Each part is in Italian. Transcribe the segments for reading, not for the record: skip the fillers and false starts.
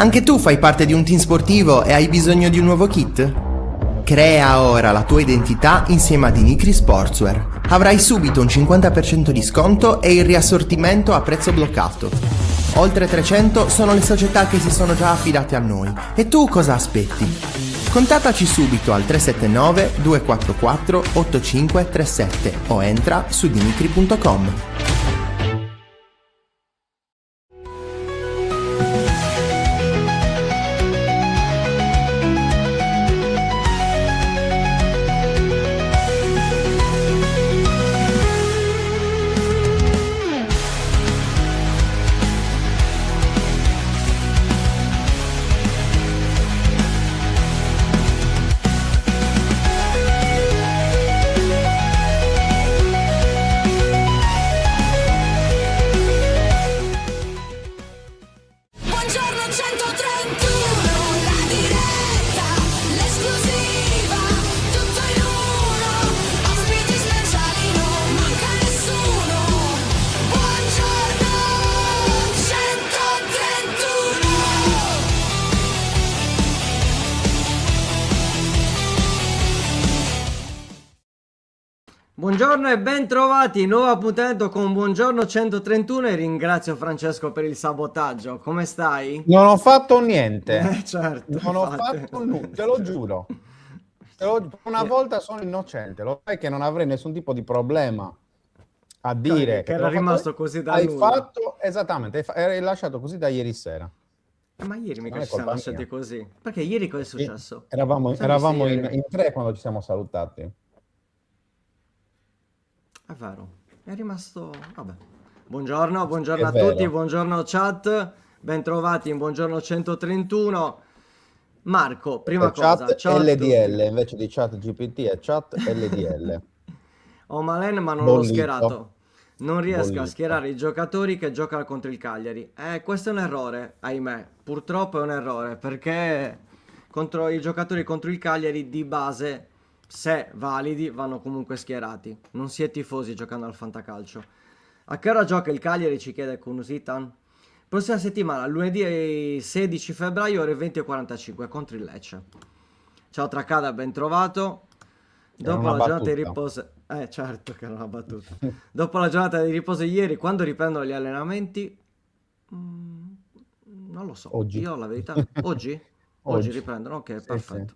Anche tu fai parte di un team sportivo e hai bisogno di un nuovo kit? Crea ora la tua identità insieme a Dinicri Sportswear. Avrai subito un 50% di sconto e il riassortimento a prezzo bloccato. Oltre 300 sono le società che si sono già affidate a noi. E tu cosa aspetti? Contattaci subito al 379 244 8537 o entra su dinicri.com. Buongiorno e ben trovati, nuovo appuntamento con Buongiorno 131 e ringrazio Francesco per il sabotaggio. Come stai? Non ho fatto niente. Certo, Non ho infatti. fatto nulla, te lo giuro. Una volta sono innocente, lo sai che non avrei nessun tipo di problema a dire che era l'ho fatto. rimasto così da Hai nulla. fatto esattamente, hai lasciato così da ieri sera. Ma ieri mica Non è ci siamo colpa lasciati mia. così. Perché ieri cosa è successo? Eravamo Siamo visti in ieri. tre quando ci siamo salutati. È vero, è rimasto... Vabbè. Buongiorno È a vero. tutti, buongiorno chat, ben trovati in Buongiorno 131. Marco, prima cosa, Chat ciao a tutti. LDL invece di chat GPT è chat LDL. Ho Malen ma non l'ho Bollito. schierato. Non riesco a Bollito. schierare i giocatori che giocano contro il Cagliari. Questo è un errore, ahimè. Purtroppo è un errore, perché contro i giocatori contro il Cagliari di base, se validi, vanno comunque schierati. Non si è tifosi giocando al fantacalcio. A che ora gioca il Cagliari? Ci chiede Kunusitan. Prossima settimana, lunedì 16 febbraio, ore 20:45 contro il Lecce. Ciao Tracada, ben trovato. Era Dopo una la giornata di battuta. riposo, certo che era una battuta. Dopo la giornata di riposo ieri, quando riprendono gli allenamenti? Non lo so. Oggi. Io la verità, oggi? Oggi riprendono, ok, Sì, perfetto.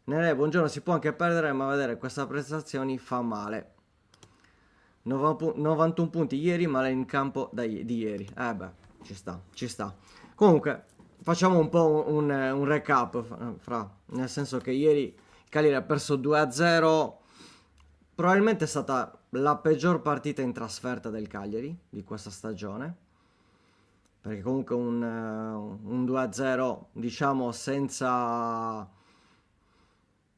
Nere, buongiorno, si può anche perdere, ma vedere queste prestazioni fa male. 91 punti ieri, male in campo di ieri. Beh, ci sta. Comunque, facciamo un po' un recap, nel senso che ieri il Cagliari ha perso 2-0. Probabilmente è stata la peggior partita in trasferta del Cagliari di questa stagione. Perché comunque un 2-0, diciamo, senza...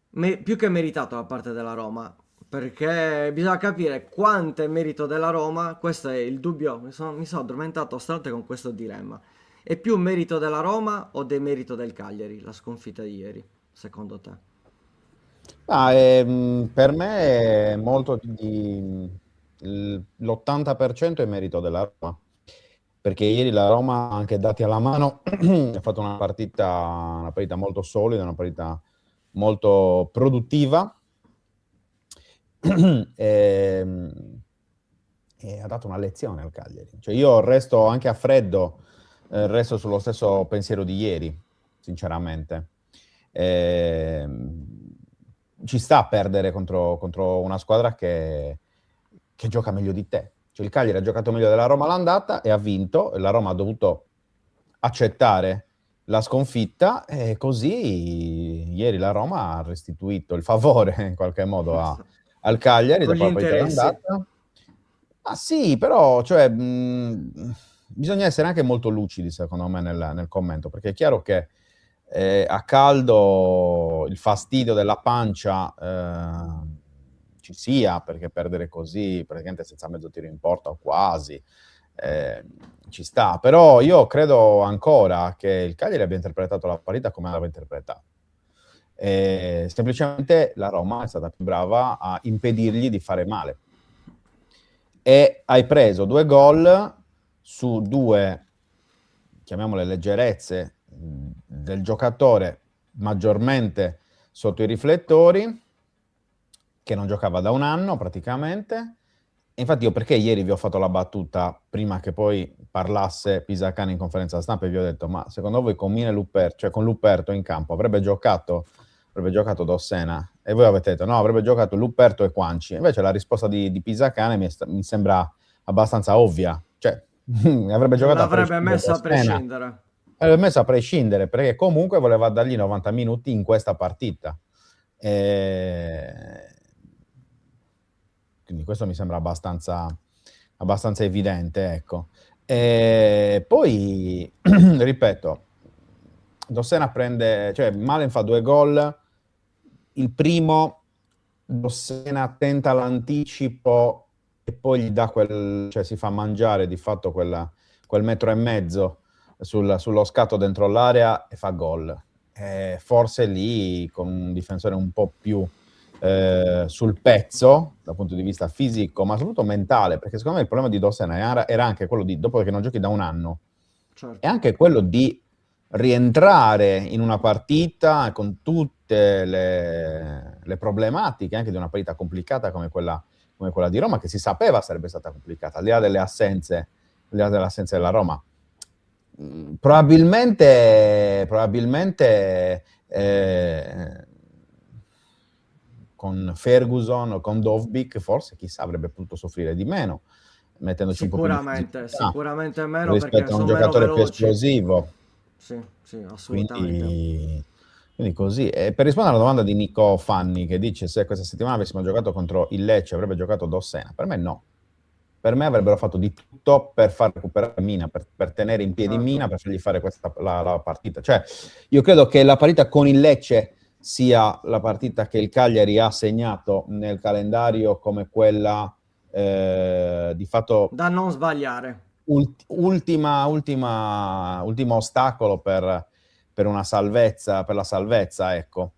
più che meritato da parte della Roma. Perché bisogna capire quanto è merito della Roma. Questo è il dubbio. Mi sono addormentato stanotte con questo dilemma. È più merito della Roma o demerito del Cagliari la sconfitta di ieri, secondo te? Per me è molto l'80% è merito della Roma, perché ieri la Roma, anche dati alla mano, ha fatto una partita molto solida, una partita molto produttiva e ha dato una lezione al Cagliari. Cioè io resto anche a freddo, resto sullo stesso pensiero di ieri, sinceramente. Ci sta a perdere contro una squadra che gioca meglio di te. Cioè il Cagliari ha giocato meglio della Roma all'andata e ha vinto, e la Roma ha dovuto accettare la sconfitta e così ieri la Roma ha restituito il favore in qualche modo al Cagliari Con dopo gli la partita interessi. d'andata. Ah sì, però cioè, bisogna essere anche molto lucidi secondo me nel commento, perché è chiaro che a caldo il fastidio della pancia ci sia, perché perdere così praticamente senza mezzo tiro in porta o quasi ci sta, però io credo ancora che il Cagliari abbia interpretato la partita come l'aveva interpretata. Semplicemente la Roma è stata più brava a impedirgli di fare male e hai preso 2 gol su 2, chiamiamole leggerezze, del giocatore maggiormente sotto i riflettori, che non giocava da un anno praticamente. E infatti io perché ieri vi ho fatto la battuta prima che poi parlasse Pisacane in conferenza stampa e vi ho detto: ma secondo voi con Mine Luperto, cioè con Luperto in campo, avrebbe giocato Dossena? E voi avete detto no, avrebbe giocato Luperto e Quanci. Invece la risposta di Pisacane mi sembra abbastanza ovvia, cioè avrebbe giocato a L'avrebbe prescindere messo a Dossena. prescindere. L'avrebbe messo a prescindere perché comunque voleva dargli 90 minuti in questa partita. Quindi questo mi sembra abbastanza evidente, ecco. Poi, ripeto, Dossena prende, cioè Malen fa 2 gol, il primo Dossena tenta l'anticipo e poi gli dà cioè si fa mangiare di fatto quel metro e mezzo sullo scatto dentro l'area e fa gol. Forse lì con un difensore un po' più sul pezzo dal punto di vista fisico, ma soprattutto mentale, perché secondo me il problema di Dossena era anche quello di, dopo che non giochi da un anno, Certo. è anche quello di rientrare in una partita con tutte le problematiche, anche di una partita complicata come quella di Roma, che si sapeva sarebbe stata complicata, al di là delle assenze della Roma. Probabilmente con Ferguson o con Dovbyk forse chissà avrebbe potuto soffrire di meno, mettendoci un po' più di fisicità Sicuramente meno perché rispetto a un sono meno giocatore più veloci. esplosivo. Sì, assolutamente. Quindi così. E per rispondere alla domanda di Nico Fanni, che dice se questa settimana avessimo giocato contro il Lecce avrebbe giocato Dossena, per me no. Per me avrebbero fatto di tutto per far recuperare Mina, per tenere in piedi Certo. Mina, per fargli fare la partita. Cioè, io credo che la partita con il Lecce sia la partita che il Cagliari ha segnato nel calendario come quella di fatto Da non sbagliare. ultimo ostacolo per una salvezza, per la salvezza, ecco.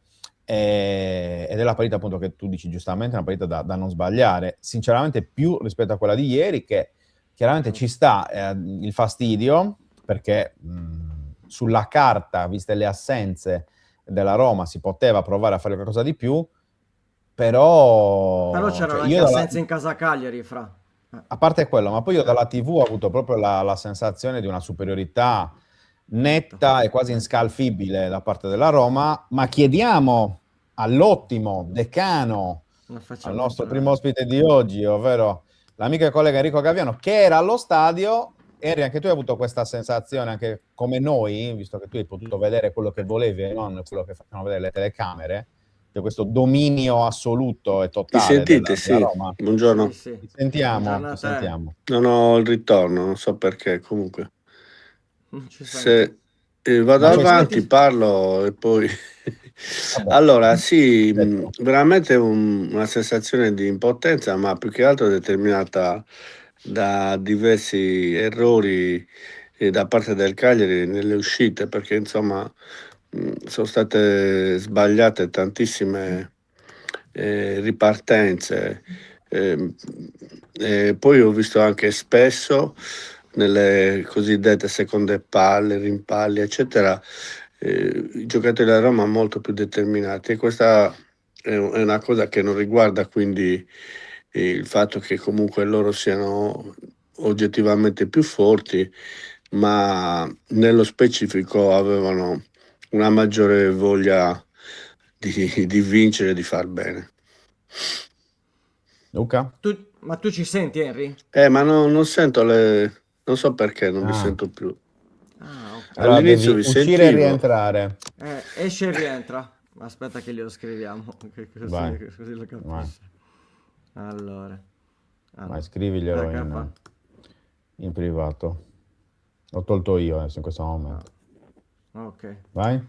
Ed è la partita appunto che tu dici giustamente, una partita da non sbagliare, sinceramente più rispetto a quella di ieri, che chiaramente ci sta il fastidio, perché sulla carta, viste le assenze della Roma, si poteva provare a fare qualcosa di più, Però però c'erano cioè, anche assenze in casa Cagliari, fra. a parte quello, ma poi io dalla TV ho avuto proprio la sensazione di una superiorità netta e quasi inscalfibile da parte della Roma, ma chiediamo all'ottimo decano, Non al facciamo nostro entrare. primo ospite di oggi, ovvero l'amico e collega Enrico Gaviano, che era allo stadio. Eri, anche tu hai avuto questa sensazione, anche come noi, visto che tu hai potuto vedere quello che volevi e non quello che facevano vedere le telecamere, cioè questo dominio assoluto e Mi totale sentite? della Sì, Roma. Sì, buongiorno. sì. Ti sentiamo, Buongiorno ti a te. sentiamo. Non ho il ritorno, non so perché, comunque. Non ci senti. Se vado Ma c'hai avanti, Mettiti. parlo e poi... Vabbè. Allora, sì, Detto. veramente una sensazione di impotenza, ma più che altro determinata da diversi errori da parte del Cagliari nelle uscite, perché insomma sono state sbagliate tantissime ripartenze. Poi ho visto anche spesso nelle cosiddette seconde palle, rimpalli, eccetera, i giocatori della Roma molto più determinati, e questa è una cosa che non riguarda quindi il fatto che comunque loro siano oggettivamente più forti, ma nello specifico avevano una maggiore voglia di vincere e di far bene. Luca? Ma tu ci senti, Henry? Ma non sento non so perché non vi sento più. Ah, ok. Allora All'inizio devi vi uscire e sentivo. rientrare. Esce e rientra. Aspetta che glielo scriviamo, che Vai. così lo Vai. capisce. Allora. Vai, scriviglielo in privato. L'ho tolto io adesso in questo momento. Ok, Vai.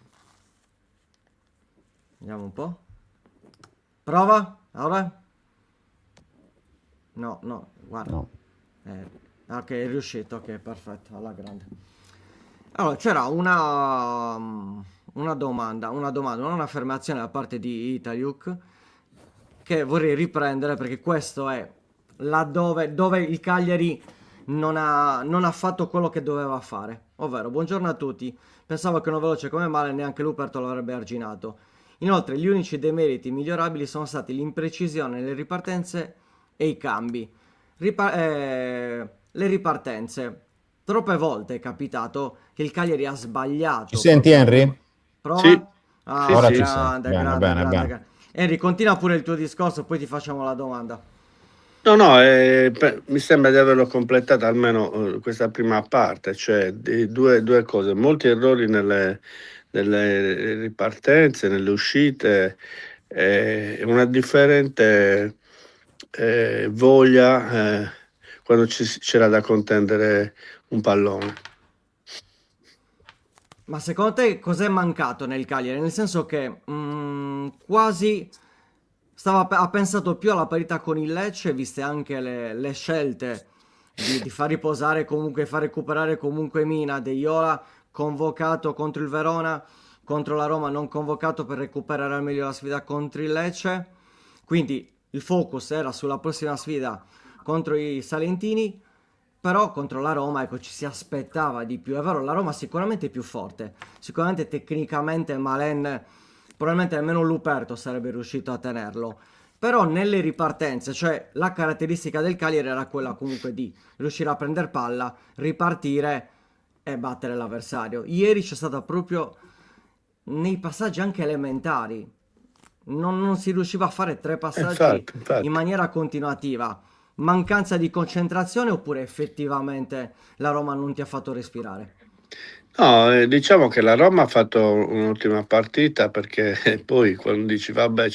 vediamo un po'. Prova, ora? No, guarda. No. Ok, è riuscito, ok, perfetto, alla grande. Allora, c'era una domanda, non un'affermazione da parte di Italiuk che vorrei riprendere perché questo è laddove dove il Cagliari non ha fatto quello che doveva fare. Ovvero, buongiorno a tutti, pensavo che uno veloce come Malen neanche Luperto l'avrebbe arginato. Inoltre, gli unici demeriti migliorabili sono stati l'imprecisione nelle ripartenze e i cambi. Le ripartenze. Troppe volte è capitato che il Cagliari ha sbagliato. Ci senti, proprio. Henry? Prova? Sì, Ah, sì, Ora sì. ci sei. grande, Bene, grande, bene, grande, bene. grande. Henry, continua pure il tuo discorso, poi ti facciamo la domanda. No, no, mi sembra di averlo completato almeno questa prima parte, cioè di due cose, molti errori nelle ripartenze, nelle uscite, una differente voglia quando c'era da contendere un pallone. Ma secondo te cos'è mancato nel Cagliari? Nel senso che quasi ha pensato più alla parità con il Lecce, viste anche le scelte di far riposare comunque, far recuperare comunque Mina, De Iola convocato contro il Verona, contro la Roma non convocato per recuperare al meglio la sfida contro il Lecce. Quindi il focus era sulla prossima sfida contro i Salentini. Però contro la Roma, ecco, ci si aspettava di più. È vero, la Roma sicuramente è più forte. Sicuramente tecnicamente Malen, probabilmente almeno Luperto sarebbe riuscito a tenerlo. Però nelle ripartenze, cioè la caratteristica del Cagliari era quella comunque di riuscire a prendere palla, ripartire e battere l'avversario. Ieri c'è stata proprio nei passaggi anche elementari. Non si riusciva a fare tre passaggi Infatti, in infatti. maniera continuativa. Mancanza di concentrazione oppure effettivamente la Roma non ti ha fatto respirare? No, diciamo che la Roma ha fatto un'ottima partita perché poi quando dici vabbè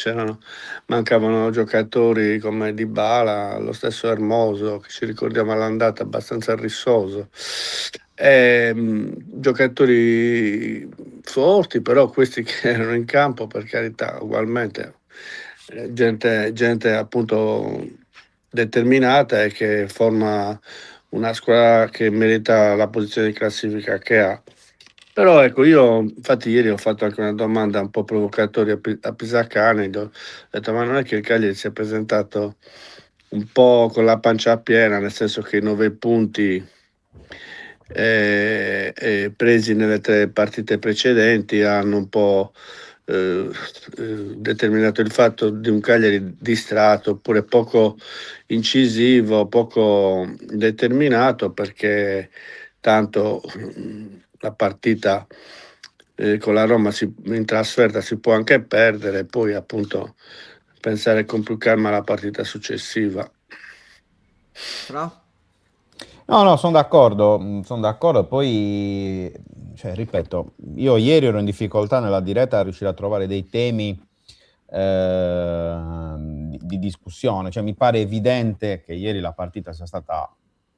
mancavano giocatori come Dybala, lo stesso Hermoso, che ci ricordiamo all'andata abbastanza rissoso, giocatori forti, però questi che erano in campo per carità ugualmente, gente appunto determinata e che forma una squadra che merita la posizione di classifica che ha. Però ecco, io infatti ieri ho fatto anche una domanda un po' provocatoria a Pisacane, ho detto ma non è che il Cagliari si è presentato un po' con la pancia piena, nel senso che i 9 punti presi nelle 3 partite precedenti hanno un po' determinato il fatto di un Cagliari distratto oppure poco incisivo, poco determinato perché tanto la partita con la Roma in trasferta si può anche perdere e poi appunto pensare con più calma alla partita successiva. Fra? No, no, sono d'accordo. Poi, cioè, ripeto, io ieri ero in difficoltà nella diretta a riuscire a trovare dei temi di discussione. Cioè, mi pare evidente che ieri la partita sia stata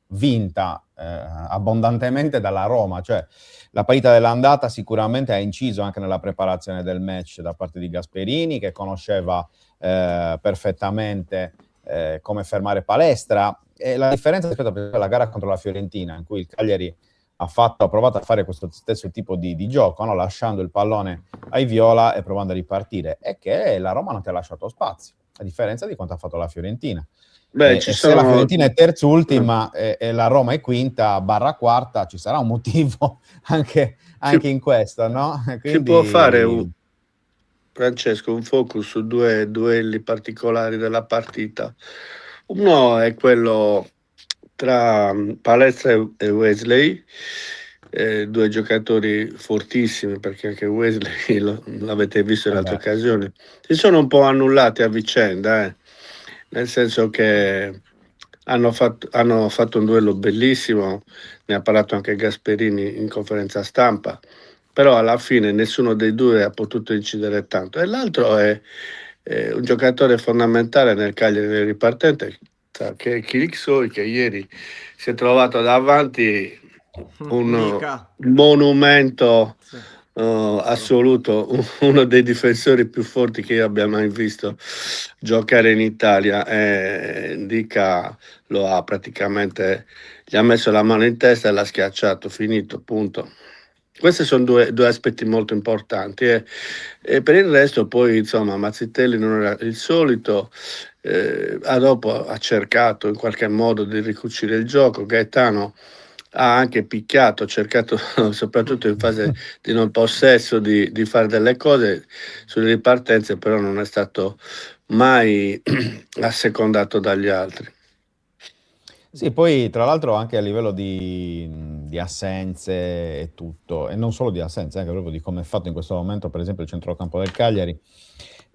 vinta abbondantemente dalla Roma. Cioè, la partita dell'andata sicuramente ha inciso anche nella preparazione del match da parte di Gasperini, che conosceva perfettamente come fermare Palestra. E la differenza rispetto alla gara contro la Fiorentina, in cui il Cagliari ha provato a fare questo stesso tipo di gioco, no? Lasciando il pallone ai Viola e provando a ripartire, è che la Roma non ti ha lasciato spazio, a differenza di quanto ha fatto la Fiorentina. Beh, ci E se la sono... Fiorentina è terzultima e la Roma è quinta barra quarta, ci sarà un motivo anche in questo, no? Si può fare, Quindi Francesco, un focus su 2 duelli particolari della partita. Uno è quello tra Palestra e Wesley, 2 giocatori fortissimi perché anche Wesley l'avete visto in altre occasioni. Si sono un po' annullati a vicenda, nel senso che hanno fatto un duello bellissimo, ne ha parlato anche Gasperini in conferenza stampa, però alla fine nessuno dei due ha potuto incidere tanto. E l'altro è un giocatore fondamentale nel Cagliari ripartente, che è Chirixoi, che ieri si è trovato davanti un Mica. monumento Sì. assoluto, uno dei difensori più forti che io abbia mai visto giocare in Italia. Dica lo ha praticamente, gli ha messo la mano in testa e l'ha schiacciato, finito, punto. Questi sono due aspetti molto importanti. E per il resto poi insomma Mazzitelli non era il solito, dopo ha cercato in qualche modo di ricucire il gioco. Gaetano ha anche picchiato, ha cercato soprattutto in fase di non possesso di fare delle cose sulle ripartenze, però non è stato mai assecondato dagli altri. Sì, poi tra l'altro anche a livello di assenze e tutto, e non solo di assenze, anche proprio di come è fatto in questo momento, per esempio, il centrocampo del Cagliari.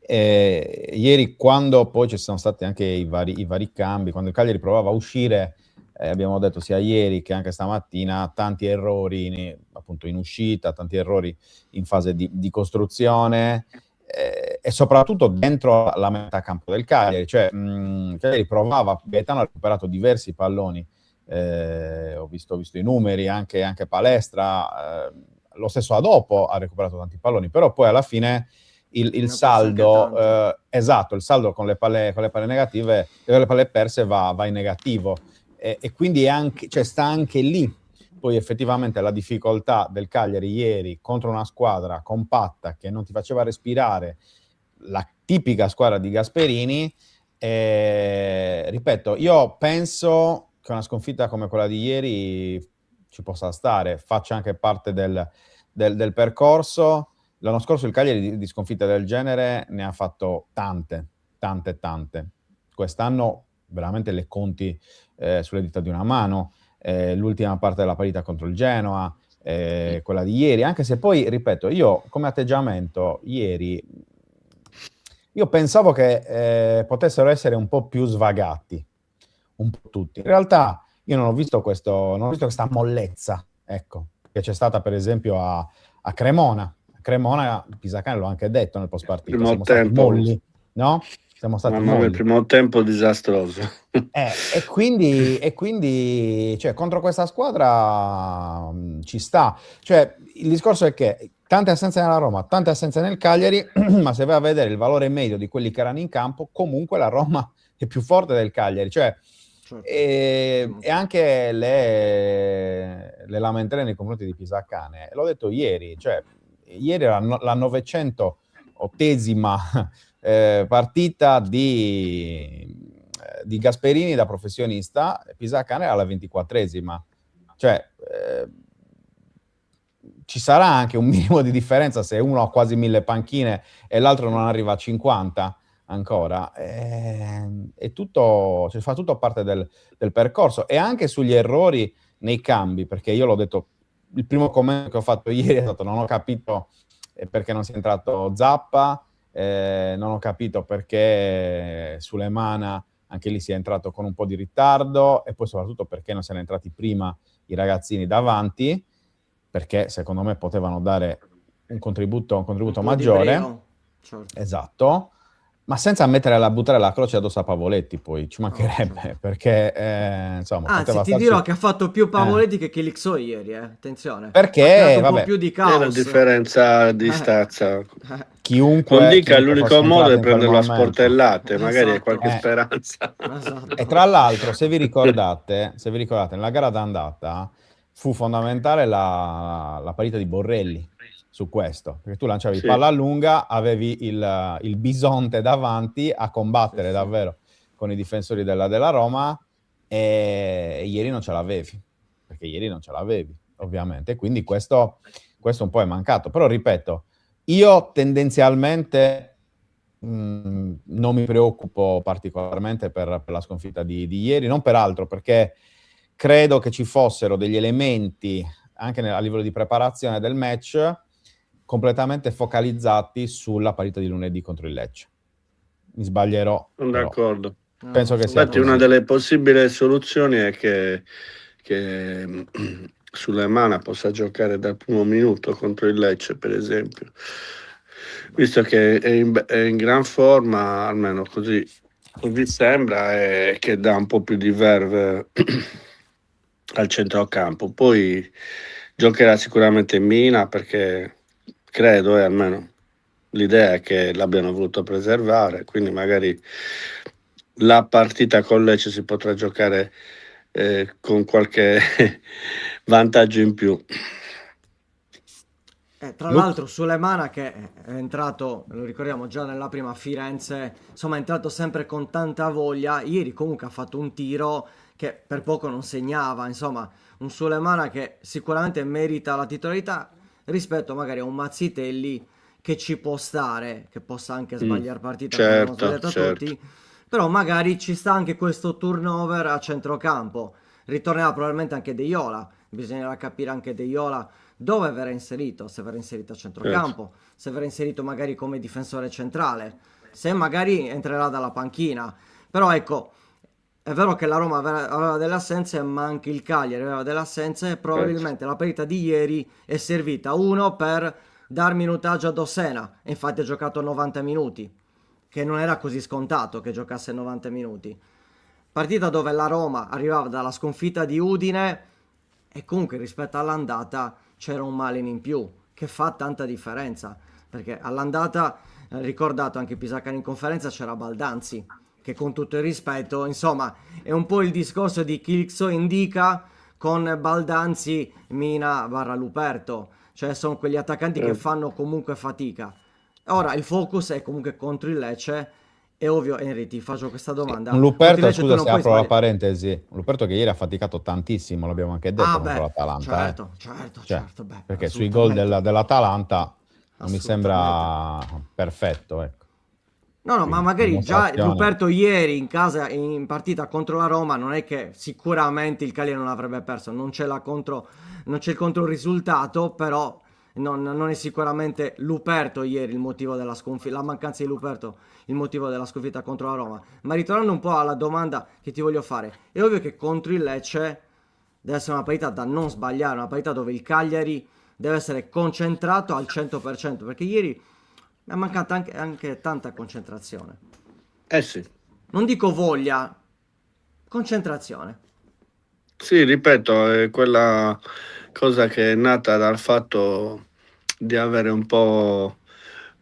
Ieri, quando poi ci sono stati anche i vari cambi, quando il Cagliari provava a uscire, abbiamo detto sia ieri che anche stamattina, tanti errori appunto in uscita, tanti errori in fase di costruzione. E soprattutto dentro la metà campo del Cagliari, cioè Cagliari provava, Gaetano ha recuperato diversi palloni, ho visto i numeri, anche Palestra, lo stesso Adopo ha recuperato tanti palloni, però poi alla fine il saldo, esatto, il saldo con le palle negative, con le palle perse va in negativo, e quindi cioè, sta anche lì poi effettivamente la difficoltà del Cagliari ieri contro una squadra compatta che non ti faceva respirare, la tipica squadra di Gasperini. Ripeto, io penso che una sconfitta come quella di ieri ci possa stare, faccia anche parte del percorso. L'anno scorso il Cagliari di sconfitte del genere ne ha fatto tante. Quest'anno veramente le conti sulle dita di una mano. L'ultima parte della partita contro il Genoa, quella di ieri, anche se poi, ripeto, io come atteggiamento ieri io pensavo che potessero essere un po' più svagati, un po' tutti. In realtà io non ho visto questa mollezza, ecco, che c'è stata per esempio a Cremona. A Cremona, Pisacane l'ho anche detto nel post partita, Primo siamo tempo. stati molli, no? Siamo stati Mamma mia, molli. il primo tempo disastroso. E quindi cioè, contro questa squadra ci sta. Cioè, il discorso è che tante assenze nella Roma, tante assenze nel Cagliari, ma se vai a vedere il valore medio di quelli che erano in campo, comunque la Roma è più forte del Cagliari. Cioè, Certo. e anche le lamentele nei confronti di Pisacane, l'ho detto ieri, cioè, ieri era la 908esima partita di Gasperini da professionista, Pisacane era la 24esima. Cioè, ci sarà anche un minimo di differenza se uno ha quasi 1000 panchine e l'altro non arriva a 50 ancora. È tutto, cioè, fa tutto parte del percorso, e anche sugli errori nei cambi, perché io l'ho detto, il primo commento che ho fatto ieri è stato: non ho capito perché non sia entrato Zappa, non ho capito perché Sulemana anche lì si è entrato con un po' di ritardo, e poi soprattutto perché non siano entrati prima i ragazzini davanti, perché secondo me potevano dare un contributo maggiore. Certo. Esatto, ma senza buttare la croce addosso a Pavoletti, poi ci mancherebbe, certo. perché insomma, Anzi, poteva ti starci... dirò che ha fatto più Pavoletti che Chilixo ieri, attenzione. Perché, Ha creato un vabbè, po' più di È una caos. differenza di stazza. chiunque Non dica, fosse l'unico modo entrato è in quel prenderlo a momento. sportellate, magari hai Esatto. qualche speranza. Esatto. E tra l'altro, se vi ricordate, nella gara d'andata fu fondamentale la parità di Borrelli su questo, perché tu lanciavi Sì. palla lunga, avevi il bisonte davanti a combattere Sì. davvero con i difensori della Roma, e ieri non ce l'avevi, ovviamente, quindi questo un po' è mancato. Però ripeto, io tendenzialmente non mi preoccupo particolarmente per la sconfitta di ieri, non per altro, perché credo che ci fossero degli elementi anche a livello di preparazione del match completamente focalizzati sulla partita di lunedì contro il Lecce. Mi sbaglierò, Sono però d'accordo. penso che sia Infatti così. una delle possibili soluzioni è che Sulemana possa giocare dal primo minuto contro il Lecce, per esempio, visto che è in gran forma, almeno così sembra, e che dà un po' più di verve al centrocampo. Poi giocherà sicuramente in Mina, perché credo, almeno l'idea è che l'abbiano voluto preservare, quindi magari la partita con Lecce si potrà giocare con qualche vantaggio in più. Tra Luke? l'altro Sulemana che è entrato, lo ricordiamo già nella prima a Firenze, insomma è entrato sempre con tanta voglia, ieri comunque ha fatto un tiro che per poco non segnava, insomma un Sulemana che sicuramente merita la titolarità rispetto magari a un Mazzitelli che ci può stare, che possa anche Mm, sbagliare partita come abbiamo certo, sbagliato certo. tutti, però magari ci sta anche questo turnover a centrocampo, ritornerà probabilmente anche De Jong, bisognerà capire anche De Jong dove verrà inserito, se verrà inserito a Certo. centrocampo, se verrà inserito magari come difensore centrale, se magari entrerà dalla panchina. Però ecco, è vero che la Roma aveva delle assenze, ma anche il Cagliari aveva delle assenze e Certo. probabilmente la partita di ieri è servita uno per dar minutaggio a Dossena, e infatti ha giocato 90 minuti, che non era così scontato che giocasse 90 minuti. Partita dove la Roma arrivava dalla sconfitta di Udine e comunque rispetto all'andata c'era un Malin in più che fa tanta differenza, perché all'andata, ricordato anche Pisacane in conferenza, c'era Baldanzi che con tutto il rispetto, insomma, è un po' il discorso di chi Xo indica con Baldanzi, Mina barra Luperto, cioè sono quegli attaccanti che Certo. fanno comunque fatica. Ora il focus è comunque contro il Lecce. È ovvio, Henry, ti faccio questa Sì. domanda. Un Contro il Luperto, Lecce tu scusa non se puoi apro la sbagliare. parentesi, un Luperto che ieri ha faticato tantissimo, l'abbiamo anche detto Ah contro beh, l'Atalanta, eh. certo, certo, Cioè, certo, beh, perché sui gol assolutamente, dell'Atalanta non mi assolutamente. sembra perfetto, ecco. No, no, ma Quindi, magari già dimostrazione. Luperto ieri in casa in partita contro la Roma non è che sicuramente il Cagliari non avrebbe perso, non c'è il controrisultato, però non è sicuramente Luperto ieri il motivo della sconfitta, la mancanza di Luperto il motivo della sconfitta contro la Roma. Ma ritornando un po' alla domanda che ti voglio fare, è ovvio che contro il Lecce deve essere una partita da non sbagliare, una partita dove il Cagliari deve essere concentrato al 100%, perché ieri mi è mancata anche tanta concentrazione. Eh sì. Non dico voglia, concentrazione. Sì, ripeto, è quella cosa che è nata dal fatto di avere un po'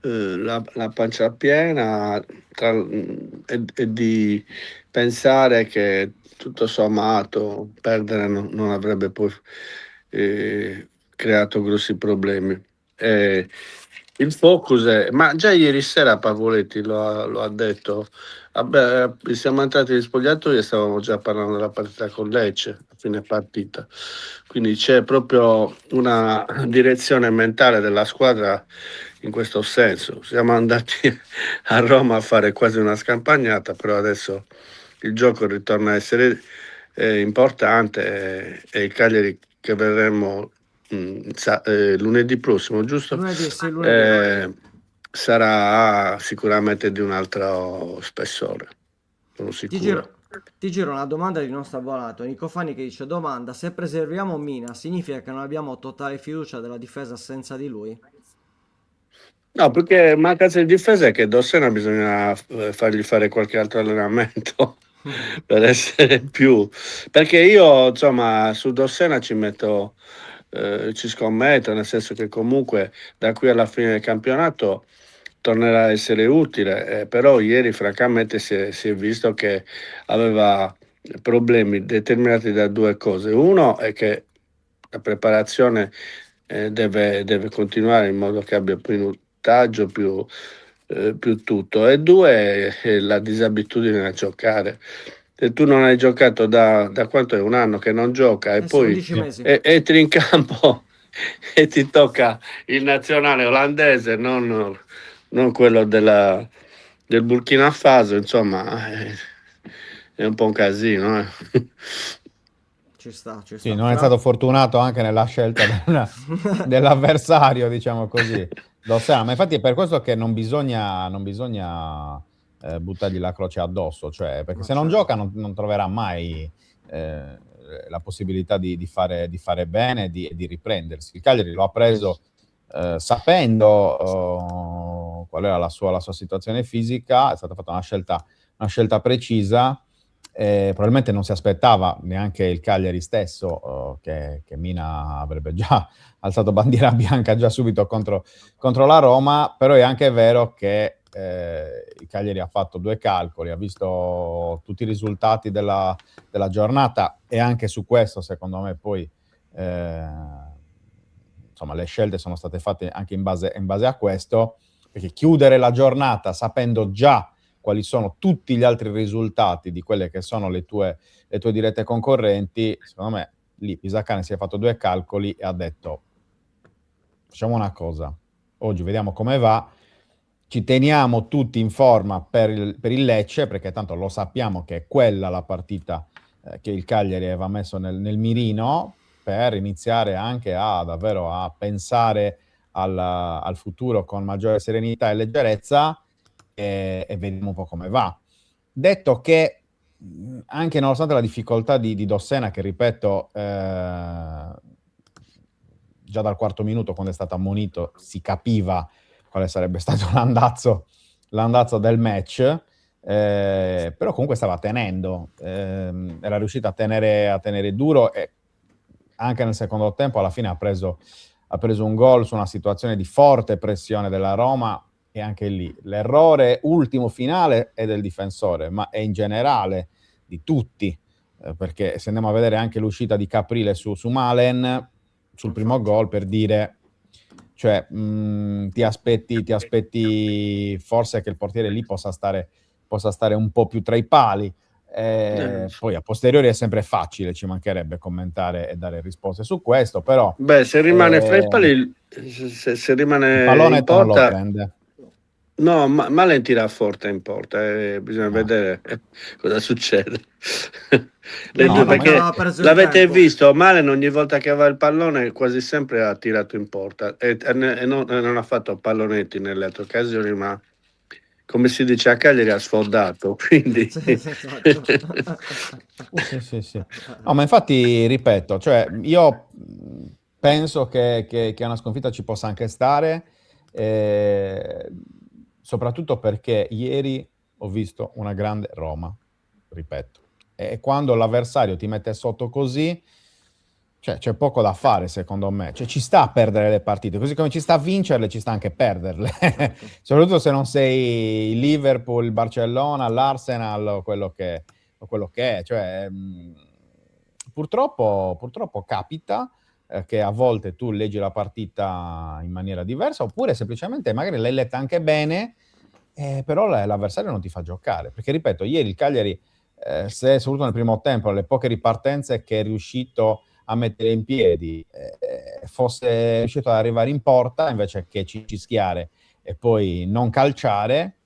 la pancia piena e di pensare che tutto sommato perdere non avrebbe poi creato grossi problemi. E il focus è, ma già ieri sera Pavoletti lo ha detto. Vabbè, siamo entrati in spogliatoio e stavamo già parlando della partita con Lecce, a fine partita. Quindi c'è proprio una direzione mentale della squadra in questo senso. Siamo andati a Roma a fare quasi una scampagnata, però adesso il gioco ritorna a essere importante e il Cagliari che vedremo lunedì prossimo, giusto? Lunedì, sì, lunedì. Eh, sarà sicuramente di un altro spessore, sono Ti sicuro. giro, ti giro una domanda di nostro abbonato, Nico Fani, che dice: domanda, se preserviamo Mina, significa che non abbiamo totale fiducia della difesa senza di lui? No, perché mancanza di difesa è che Dossena bisogna fargli fare qualche altro allenamento per essere più. Perché io, insomma, su Dossena ci scommetto, nel senso che comunque da qui alla fine del campionato tornerà a essere utile, però ieri francamente si è visto che aveva problemi determinati da due cose. Uno è che la preparazione deve continuare in modo che abbia più minutaggio, più tutto. E due è la disabitudine a giocare. Se tu non hai giocato da quanto è un anno che non gioca e Eh sì, poi 11 mesi. entri in campo e ti tocca il nazionale olandese, non quello del Burkina Faso, insomma, è un po' un casino. Ci sta, ci Sì, sta. non è Fra? stato fortunato anche nella scelta dell'avversario, diciamo così. Dossena, ma infatti è per questo che non bisogna buttargli la croce addosso, cioè, perché Ma se non certo. gioca non troverà mai la possibilità di fare bene e di riprendersi. Il Cagliari lo ha preso sapendo qual era la sua situazione fisica, è stata fatta una scelta precisa. Probabilmente non si aspettava neanche il Cagliari stesso che Mina avrebbe già alzato bandiera bianca già subito contro la Roma, però è anche vero che il Cagliari ha fatto due calcoli, ha visto tutti i risultati della giornata e anche su questo secondo me poi insomma le scelte sono state fatte anche in base a questo, perché chiudere la giornata sapendo già quali sono tutti gli altri risultati di quelle che sono le tue dirette concorrenti, secondo me lì Pisacane si è fatto 2 calcoli e ha detto: facciamo una cosa, oggi vediamo come va, ci teniamo tutti in forma per il Lecce, perché tanto lo sappiamo che è quella la partita che il Cagliari aveva messo nel mirino, per iniziare anche davvero a pensare al futuro con maggiore serenità e leggerezza, e vediamo un po' come va. Detto che anche nonostante la difficoltà di Dossena, che ripeto, già dal 4° minuto, quando è stato ammonito, si capiva quale sarebbe stato l'andazzo del match, però comunque stava tenendo, era riuscito a tenere duro, e anche nel secondo tempo alla fine ha preso un gol su una situazione di forte pressione della Roma, e anche lì l'errore ultimo finale è del difensore, ma è in generale di tutti, perché se andiamo a vedere anche l'uscita di Caprile su Malen sul primo gol, per dire, cioè ti aspetti forse che il portiere lì possa stare un po' più tra i pali. Poi a posteriori è sempre facile, ci mancherebbe commentare e dare risposte su questo, però se rimane fra i pali, se rimane il pallone in non lo porta, prende. no, Malen tira forte in porta, bisogna vedere cosa succede. Perché l'avete visto, Malen ogni volta che aveva il pallone quasi sempre ha tirato in porta, e non ha fatto pallonetti nelle altre occasioni, ma come si dice a Cagliari ha sfondato, quindi Sì. No, ma infatti ripeto, cioè io penso che una sconfitta ci possa anche stare, soprattutto perché ieri ho visto una grande Roma, ripeto, e quando l'avversario ti mette sotto così, cioè c'è poco da fare, secondo me. Cioè ci sta a perdere le partite, così come ci sta a vincerle, ci sta anche a perderle. Soprattutto se non sei il Liverpool, il Barcellona, l'Arsenal o quello che è. Cioè, purtroppo capita che a volte tu leggi la partita in maniera diversa, oppure semplicemente magari l'hai letta anche bene, però l'avversario non ti fa giocare. Perché, ripeto, ieri il Cagliari, se soprattutto nel primo tempo, le poche ripartenze che è riuscito a mettere in piedi, fosse riuscito ad arrivare in porta invece che cischiare e poi non calciare,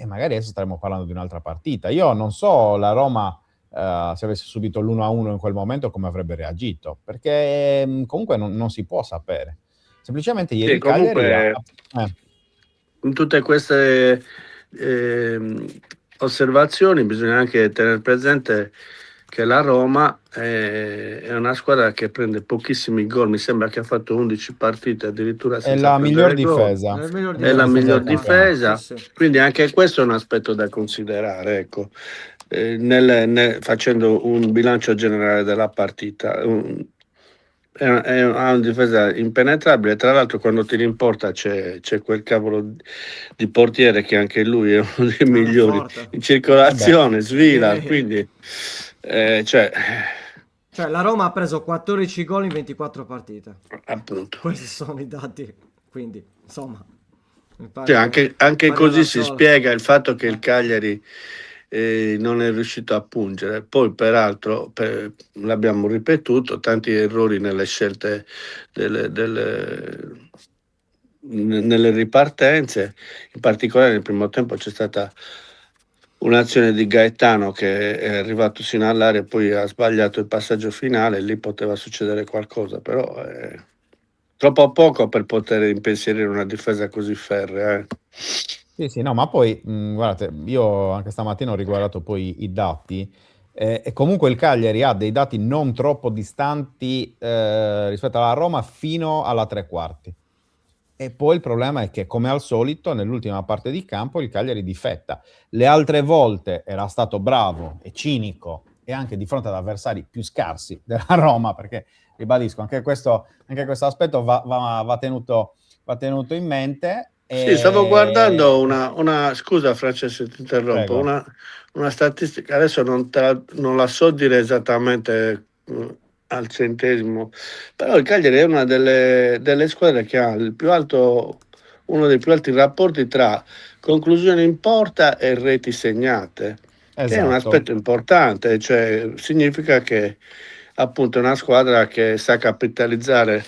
magari adesso staremmo parlando di un'altra partita. Io non so la Roma, se avesse subito l'1-1 in quel momento, come avrebbe reagito, perché comunque non si può sapere. Semplicemente ieri il Cagliari in tutte queste osservazioni bisogna anche tenere presente che la Roma è una squadra che prende pochissimi gol, mi sembra che ha fatto 11 partite addirittura senza è la miglior difesa. È la miglior difesa, sì. Quindi anche questo è un aspetto da considerare, ecco, facendo un bilancio generale della partita. Ha una difesa impenetrabile, tra l'altro quando tira in porta c'è quel cavolo di portiere che anche lui è uno dei migliori in circolazione, Svila, quindi cioè la Roma ha preso 14 gol in 24 partite, appunto. Questi sono i dati, quindi insomma anche così si spiega il fatto che il Cagliari non è riuscito a pungere. Poi peraltro l'abbiamo ripetuto, tanti errori nelle scelte nelle ripartenze, in particolare nel primo tempo c'è stata un'azione di Gaetano che è arrivato sino all'area e poi ha sbagliato il passaggio finale, lì poteva succedere qualcosa, però troppo poco per poter impensierire una difesa così ferrea. Sì, no, ma poi, guardate, io anche stamattina ho riguardato poi i dati, e comunque il Cagliari ha dei dati non troppo distanti rispetto alla Roma fino alla 3/4. E poi il problema è che, come al solito, nell'ultima parte di campo il Cagliari difetta. Le altre volte era stato bravo e cinico, e anche di fronte ad avversari più scarsi della Roma, perché, ribadisco, anche questo aspetto va tenuto in mente. Sì, stavo guardando una scusa Francesco, ti interrompo, una statistica, adesso non la so dire esattamente al centesimo, però il Cagliari è una delle squadre che ha uno dei più alti rapporti tra conclusioni in porta e reti segnate, che è un Esatto. aspetto importante, cioè significa che appunto è una squadra che sa capitalizzare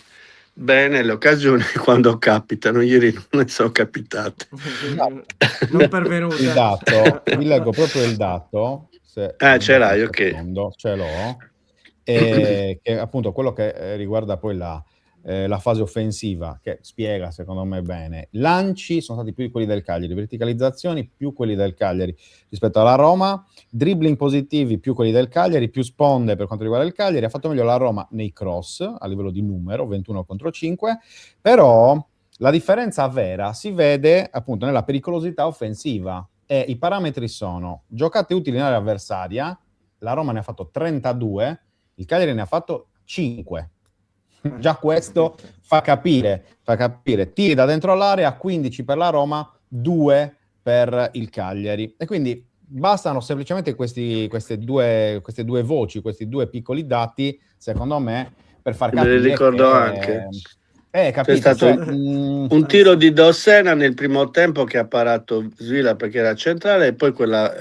bene le occasioni quando capitano. Ieri non ne sono capitate. Non pervenute. Il dato, vi leggo proprio il dato, se mi Ce date un l'hai, ok. secondo, ce l'ho, che appunto quello che riguarda poi la fase offensiva, che spiega secondo me bene. Lanci sono stati più quelli del Cagliari, verticalizzazioni più quelli del Cagliari rispetto alla Roma, dribbling positivi più quelli del Cagliari, più sponde per quanto riguarda il Cagliari. Ha fatto meglio la Roma nei cross a livello di numero, 21 contro 5, però la differenza vera si vede appunto nella pericolosità offensiva, e i parametri sono giocate utili in area avversaria, la Roma ne ha fatto 32, il Cagliari ne ha fatto 5. Già questo fa capire tiri da dentro l'area, 15 per la Roma, 2 per il Cagliari, e quindi bastano semplicemente queste due voci, questi due piccoli dati, secondo me, per far Me li capire ricordo che anche. capito, C'è stato cioè, un tiro di Dossena nel primo tempo che ha parato Svila perché era centrale, e poi quella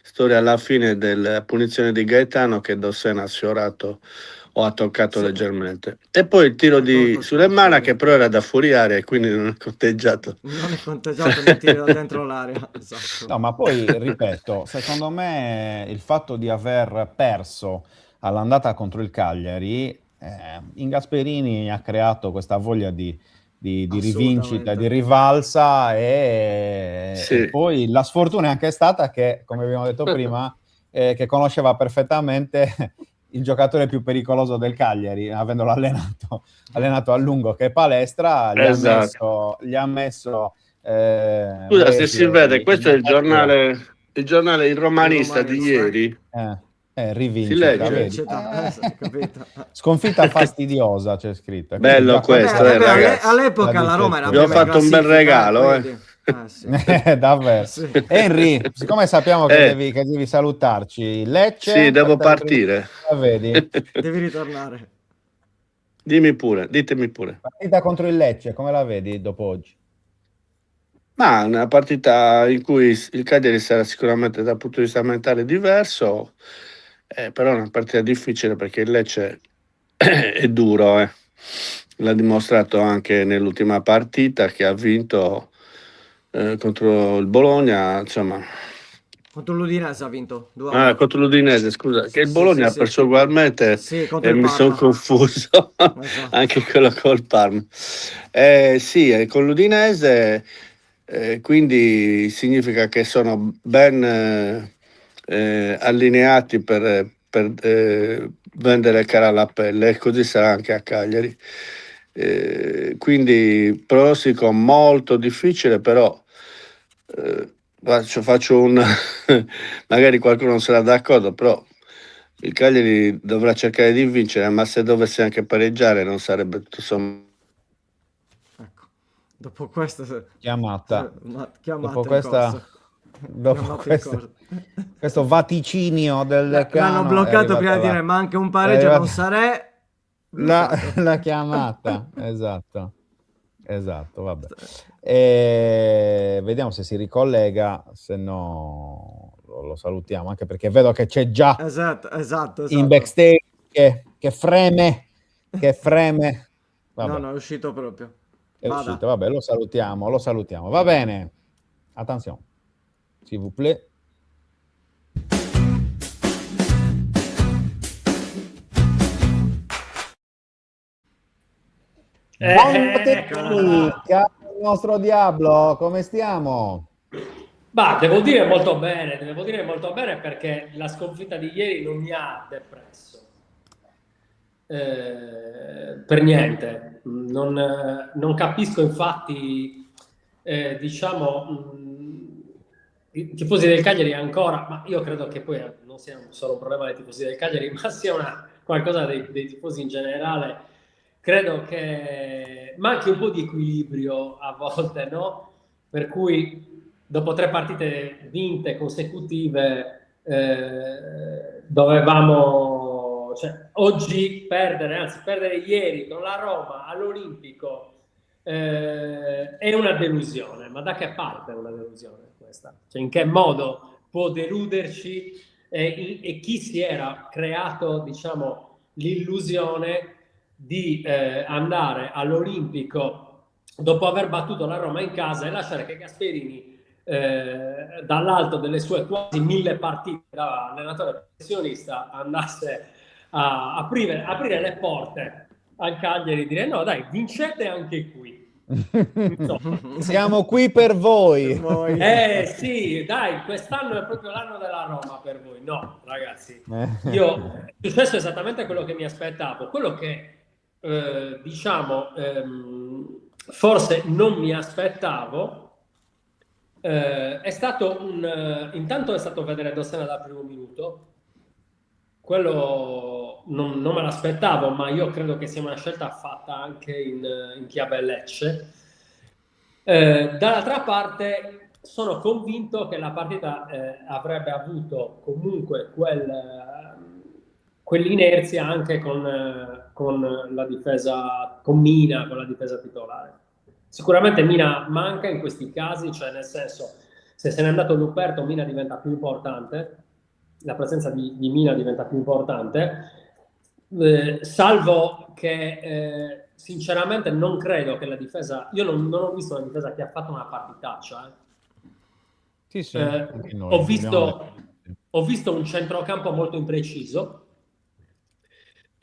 storia alla fine della punizione di Gaetano che Dossena ha sfiorato o ha toccato leggermente, e poi il tiro di Sulemana che però era da fuori area e quindi non è conteggiato. Non è conteggiato nel tiro da dentro l'area. Esatto. No, ma poi, ripeto, secondo me il fatto di aver perso all'andata contro il Cagliari, in Gasperini ha creato questa voglia di rivincita, di rivalsa, e poi la sfortuna è anche stata che, come abbiamo detto prima, che conosceva perfettamente il giocatore più pericoloso del Cagliari, avendolo allenato a lungo, che è Palestra, gli ha messo scusa se si vede, questo è il giornale Il Romanista di ieri. Rivincita, vedi? Capito? Sconfitta fastidiosa c'è scritto. Bello questo, ragazzi. All'epoca la Roma era vi ho fatto un bel regalo, sì. Davvero. Sì. Henry, siccome sappiamo che devi salutarci, Lecce? Sì, devo partire. Vedi? Devi ritornare. Ditemi pure. Partita contro il Lecce, come la vedi dopo oggi? Ma una partita in cui il Cagliari sarà sicuramente dal punto di vista mentale diverso, però è una partita difficile perché il Lecce è duro, l'ha dimostrato anche nell'ultima partita che ha vinto contro il Bologna, insomma. Contro l'Udinese ha vinto 2-1. Contro l'Udinese, scusa, che il Bologna ha perso ugualmente, e mi sono confuso. Esatto. Anche quello col Parma. Sì, con l'Udinese, quindi significa che sono ben allineati per vendere cara alla pelle, e così sarà anche a Cagliari. Quindi pronostico molto difficile, però faccio un magari qualcuno non sarà d'accordo, però il Cagliari dovrà cercare di vincere, ma se dovesse anche pareggiare non sarebbe tutto sommato. Ecco, dopo questa chiamata dopo questo vaticinio del Lecano, l'hanno bloccato prima di dire ma anche un pareggio non sarei la chiamata. Esatto, vabbè. Vediamo se si ricollega, se no lo salutiamo, anche perché vedo che c'è già esatto. in backstage che freme. Vabbè. No, è uscito proprio. È uscito, vabbè, lo salutiamo. Va bene. Attenzione. S'il vous plaît. Buonanotte, caro il nostro Diablo, come stiamo? Bah, devo dire molto bene perché la sconfitta di ieri non mi ha depresso. Per niente. Non capisco infatti, diciamo, i tifosi del Cagliari ancora, ma io credo che poi non sia solo un problema dei tifosi del Cagliari, ma sia qualcosa dei tifosi in generale. Credo che manchi un po' di equilibrio a volte, no? Per cui dopo 3 partite vinte consecutive dovevamo cioè, oggi perdere ieri con la Roma all'Olimpico è una delusione, ma da che parte è una delusione questa? Cioè, in che modo può deluderci e chi si era creato, diciamo, l'illusione di andare all'Olimpico dopo aver battuto la Roma in casa e lasciare che Gasperini dall'alto delle sue quasi 1000 partite da allenatore professionista andasse a aprire le porte al Cagliari e dire no dai, vincete anche qui. Insomma. Siamo qui per voi. Sì, dai, quest'anno è proprio l'anno della Roma per voi. No, ragazzi, io è successo esattamente quello che mi aspettavo, quello che forse non mi aspettavo. È stato intanto è stato vedere Dossena dal primo minuto, quello non me l'aspettavo, ma io credo che sia una scelta fatta anche in chiave Lecce. Dall'altra parte sono convinto che la partita avrebbe avuto comunque quell'inerzia anche con la difesa, con Mina, con la difesa titolare. Sicuramente Mina manca in questi casi, cioè nel senso, se se n'è andato Luperto, Mina diventa più importante, la presenza di Mina diventa più importante, salvo che sinceramente non credo che la difesa, io non ho visto una difesa che ha fatto una partitaccia. Sì, ho visto un centrocampo molto impreciso,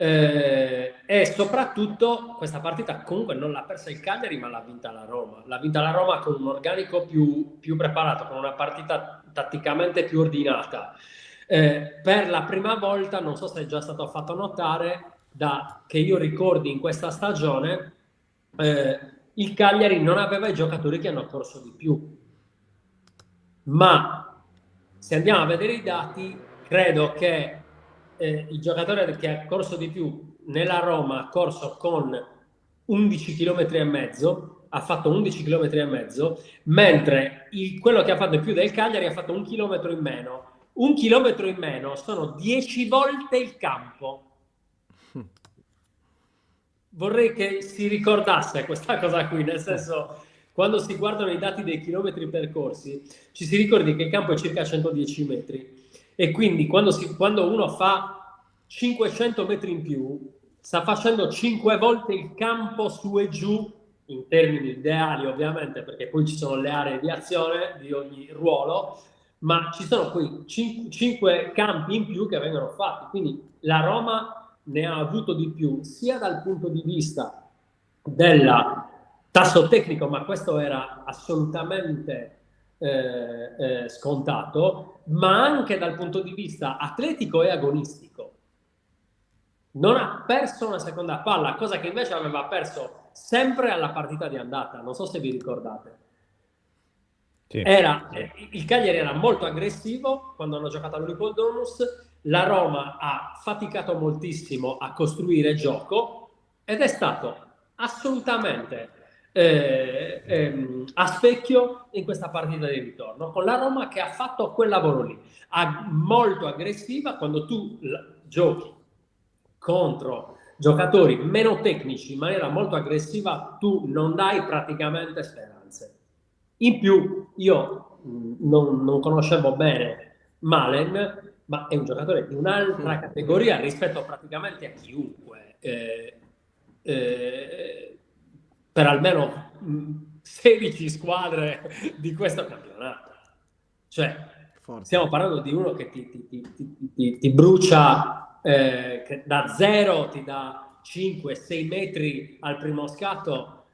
e soprattutto questa partita comunque non l'ha persa il Cagliari, ma l'ha vinta la Roma. L'ha vinta la Roma con un organico più preparato, con una partita tatticamente più ordinata. Per la prima volta, non so se è già stato fatto notare, che io ricordi in questa stagione, il Cagliari non aveva i giocatori che hanno corso di più. Ma se andiamo a vedere i dati, credo che il giocatore che ha corso di più nella Roma ha corso con 11 km e mezzo, ha fatto 11 km e mezzo, mentre quello che ha fatto di più del Cagliari ha fatto 1 chilometro in meno. 1 chilometro in meno sono 10 volte il campo. Vorrei che si ricordasse questa cosa qui, nel senso, quando si guardano i dati dei chilometri percorsi, ci si ricordi che il campo è circa 110 metri. E quindi quando uno fa 500 metri in più, sta facendo 5 volte il campo su e giù, in termini ideali ovviamente, perché poi ci sono le aree di azione di ogni ruolo, ma ci sono quei 5 campi in più che vengono fatti. Quindi la Roma ne ha avuto di più, sia dal punto di vista del tasso tecnico, ma questo era assolutamente scontato, ma anche dal punto di vista atletico e agonistico. Non ha perso una seconda palla, cosa che invece aveva perso sempre alla partita di andata. Non so se vi ricordate. Sì. Il Cagliari era molto aggressivo quando hanno giocato all'Unicoldonus, la Roma ha faticato moltissimo a costruire gioco ed è stato assolutamente a specchio in questa partita di ritorno, con la Roma che ha fatto quel lavoro lì, molto aggressiva. Quando tu giochi contro giocatori meno tecnici in maniera molto aggressiva, tu non dai praticamente speranze. In più io non conoscevo bene Malen, ma è un giocatore di un'altra categoria rispetto praticamente a chiunque, per almeno 16 squadre di questo campionato. Cioè, stiamo parlando di uno che ti brucia, che da 0 ti dà 5-6 metri al primo scatto,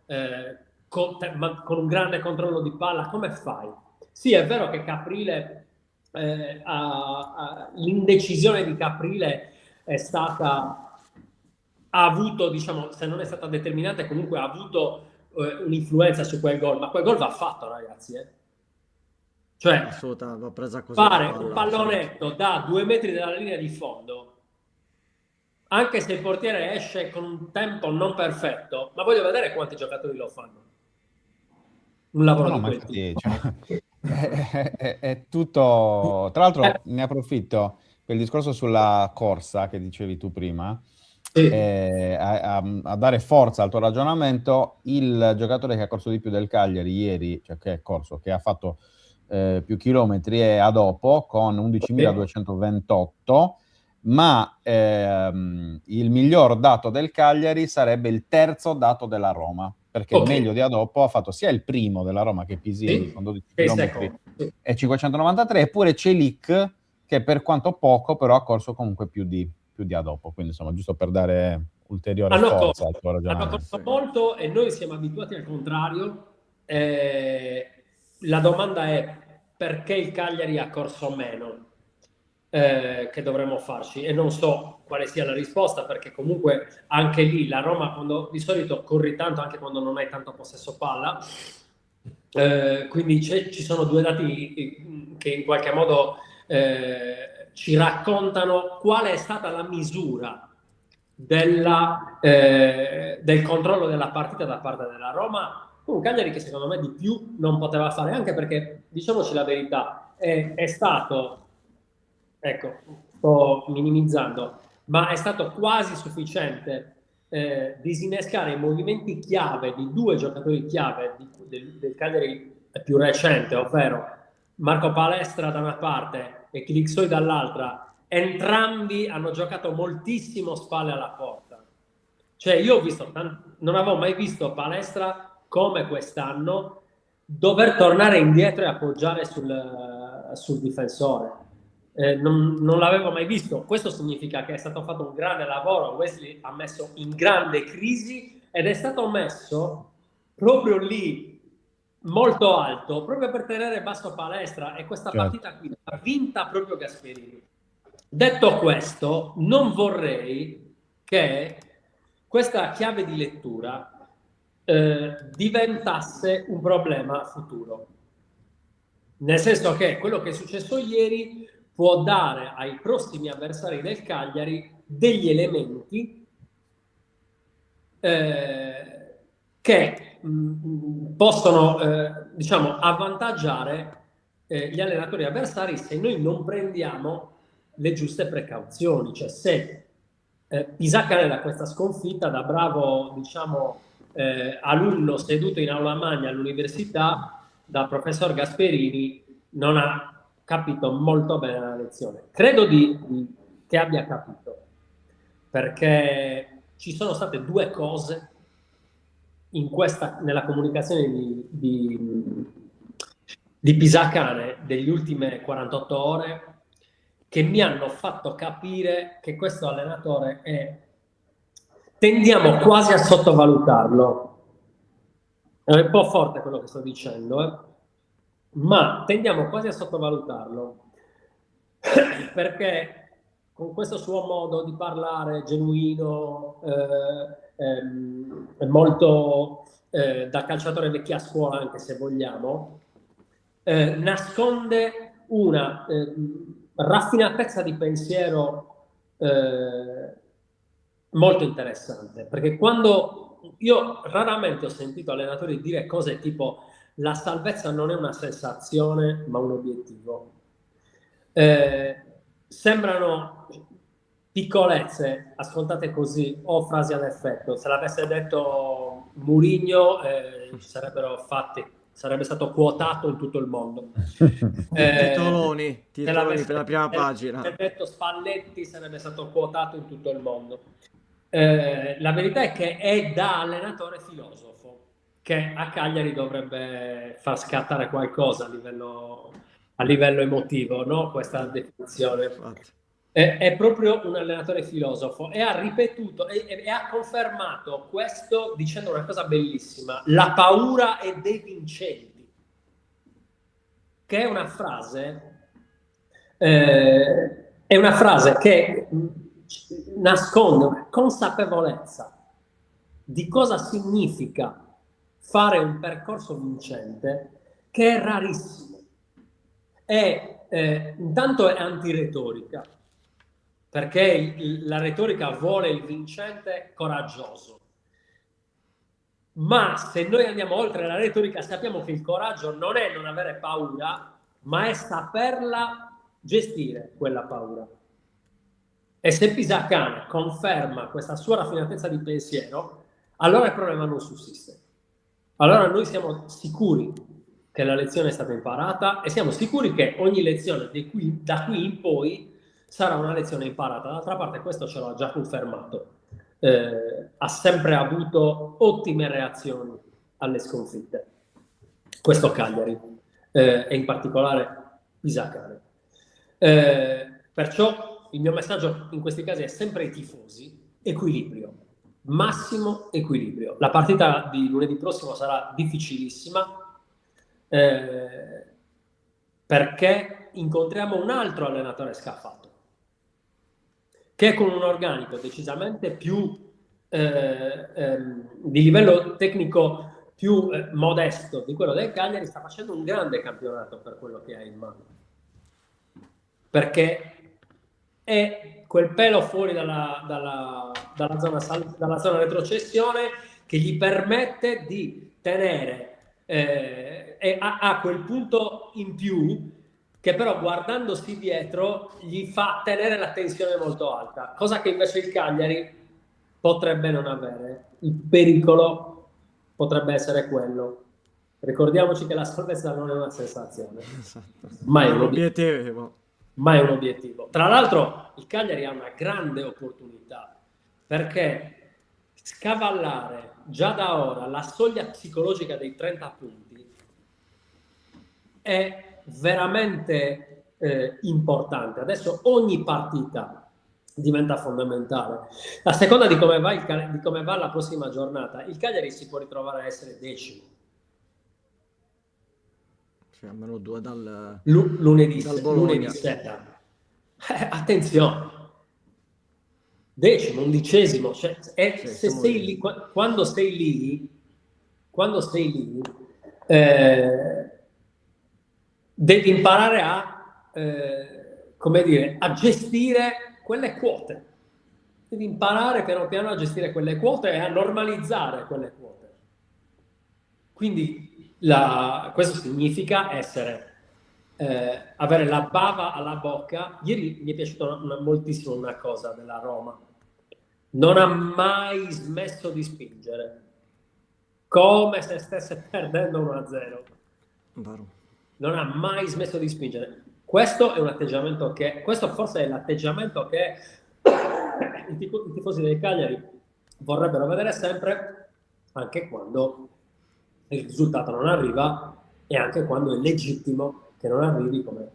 con un grande controllo di palla. Come fai? Sì, è vero che Caprile, l'indecisione di Caprile ha avuto, diciamo, se non è stata determinante, comunque ha avuto un'influenza su quel gol, ma quel gol va fatto, ragazzi, cioè va presa così, fare un pallonetto da 2 metri dalla linea di fondo, anche se il portiere esce con un tempo non perfetto, ma voglio vedere quanti giocatori lo fanno. Un lavoro di quel tipo. Cioè, è tutto. Tra l'altro ne approfitto il discorso sulla corsa che dicevi tu prima, Sì. a dare forza al tuo ragionamento, il giocatore che ha corso di più del Cagliari ieri, cioè che ha fatto più chilometri è Adopo con 11.228, ma il miglior dato del Cagliari sarebbe il terzo dato della Roma, perché meglio di Adopo ha fatto sia il primo della Roma che Pisieri con 12 km e 593, eppure Celic che per quanto poco però ha corso comunque più di Adopo, quindi insomma giusto per dare ulteriore forza al tuo ragionamento. Hanno corso molto e noi siamo abituati al contrario. La domanda è perché il Cagliari ha corso meno, che dovremmo farci, e non so quale sia la risposta, perché comunque anche lì la Roma, quando di solito corri tanto anche quando non hai tanto possesso palla, quindi ci sono due dati che in qualche modo ci raccontano qual è stata la misura del controllo della partita da parte della Roma. Un Cagliari che secondo me di più non poteva fare, anche perché, diciamoci la verità, è stato, ecco, sto minimizzando, ma è stato quasi sufficiente disinnescare i movimenti chiave di due giocatori chiave del Cagliari più recente, ovvero Marco Palestra da una parte e Kilixoi dall'altra. Entrambi hanno giocato moltissimo spalle alla porta. Cioè io ho visto, non avevo mai visto Palestra come quest'anno dover tornare indietro e appoggiare sul difensore. Non l'avevo mai visto. Questo significa che è stato fatto un grande lavoro. Wesley ha messo in grande crisi ed è stato messo proprio lì molto alto, proprio per tenere basso Palestra, e questa partita qui l'ha vinta proprio Gasperini. Detto questo, non vorrei che questa chiave di lettura diventasse un problema futuro, nel senso che quello che è successo ieri può dare ai prossimi avversari del Cagliari degli elementi che possono diciamo avvantaggiare gli allenatori avversari se noi non prendiamo le giuste precauzioni. Cioè se Pisacane da questa sconfitta, da bravo diciamo alunno seduto in aula magna all'università, da professor Gasperini, non ha capito molto bene la lezione. Credo che abbia capito, perché ci sono state due cose nella comunicazione di Pisacane degli ultime 48 ore che mi hanno fatto capire che questo allenatore tendiamo quasi a sottovalutarlo. È un po' forte quello che sto dicendo, ma tendiamo quasi a sottovalutarlo perché con questo suo modo di parlare genuino, molto da calciatore vecchia scuola, anche se vogliamo, nasconde una raffinatezza di pensiero molto interessante, perché quando io raramente ho sentito allenatori dire cose tipo la salvezza non è una sensazione ma un obiettivo. Sembrano piccolezze ascoltate così o frasi ad effetto. Se l'avesse detto Mourinho sarebbe stato quotato in tutto il mondo. Titoloni per la prima pagina. Se detto Spalletti sarebbe stato quotato in tutto il mondo. La verità è che è da allenatore filosofo che a Cagliari dovrebbe far scattare qualcosa a livello emotivo, no? Questa definizione. È proprio un allenatore filosofo e ha ripetuto e ha confermato questo dicendo una cosa bellissima: la paura è dei vincenti, che è una frase che nasconde una consapevolezza di cosa significa fare un percorso vincente che è rarissimo. Intanto è antiretorica, perché la retorica vuole il vincente coraggioso, ma se noi andiamo oltre la retorica sappiamo che il coraggio non è non avere paura, ma è saperla gestire quella paura. E se Pisacane conferma questa sua raffinatezza di pensiero, allora il problema non sussiste. Allora noi siamo sicuri che la lezione è stata imparata e siamo sicuri che ogni lezione da qui in poi sarà una lezione imparata. D'altra parte questo ce l'ha già confermato. Ha sempre avuto ottime reazioni alle sconfitte. Questo Cagliari e in particolare Pisacane. Perciò il mio messaggio in questi casi è sempre ai tifosi: equilibrio, massimo equilibrio. La partita di lunedì prossimo sarà difficilissima perché incontriamo un altro allenatore scaffato che con un organico decisamente più di livello tecnico più modesto di quello del Cagliari sta facendo un grande campionato per quello che ha in mano, perché è quel pelo fuori dalla zona retrocessione che gli permette di tenere a quel punto in più che però guardandosi dietro gli fa tenere la tensione molto alta, cosa che invece il Cagliari potrebbe non avere. Il pericolo potrebbe essere quello. Ricordiamoci che la salvezza non è una sensazione, ma è un obiettivo. Ma è un obiettivo. Tra l'altro il Cagliari ha una grande opportunità, perché scavallare già da ora la soglia psicologica dei 30 punti è veramente importante. Adesso ogni partita diventa fondamentale. A seconda di come va la prossima giornata, il Cagliari si può ritrovare a essere decimo. Cioè, almeno 2 dal lunedì Bologna. sera. Attenzione, decimo, undicesimo, cioè, se sei lì, quando sei lì, devi imparare a gestire quelle quote. Devi imparare piano piano a gestire quelle quote e a normalizzare quelle quote. Quindi questo significa avere la bava alla bocca. Ieri mi è piaciuta moltissimo una cosa della Roma: non ha mai smesso di spingere, come se stesse perdendo 1-0. Non ha mai smesso di spingere. Questo è un atteggiamento questo forse è l'atteggiamento che i tifosi del Cagliari vorrebbero vedere sempre, anche quando il risultato non arriva e anche quando è legittimo che non arrivi, come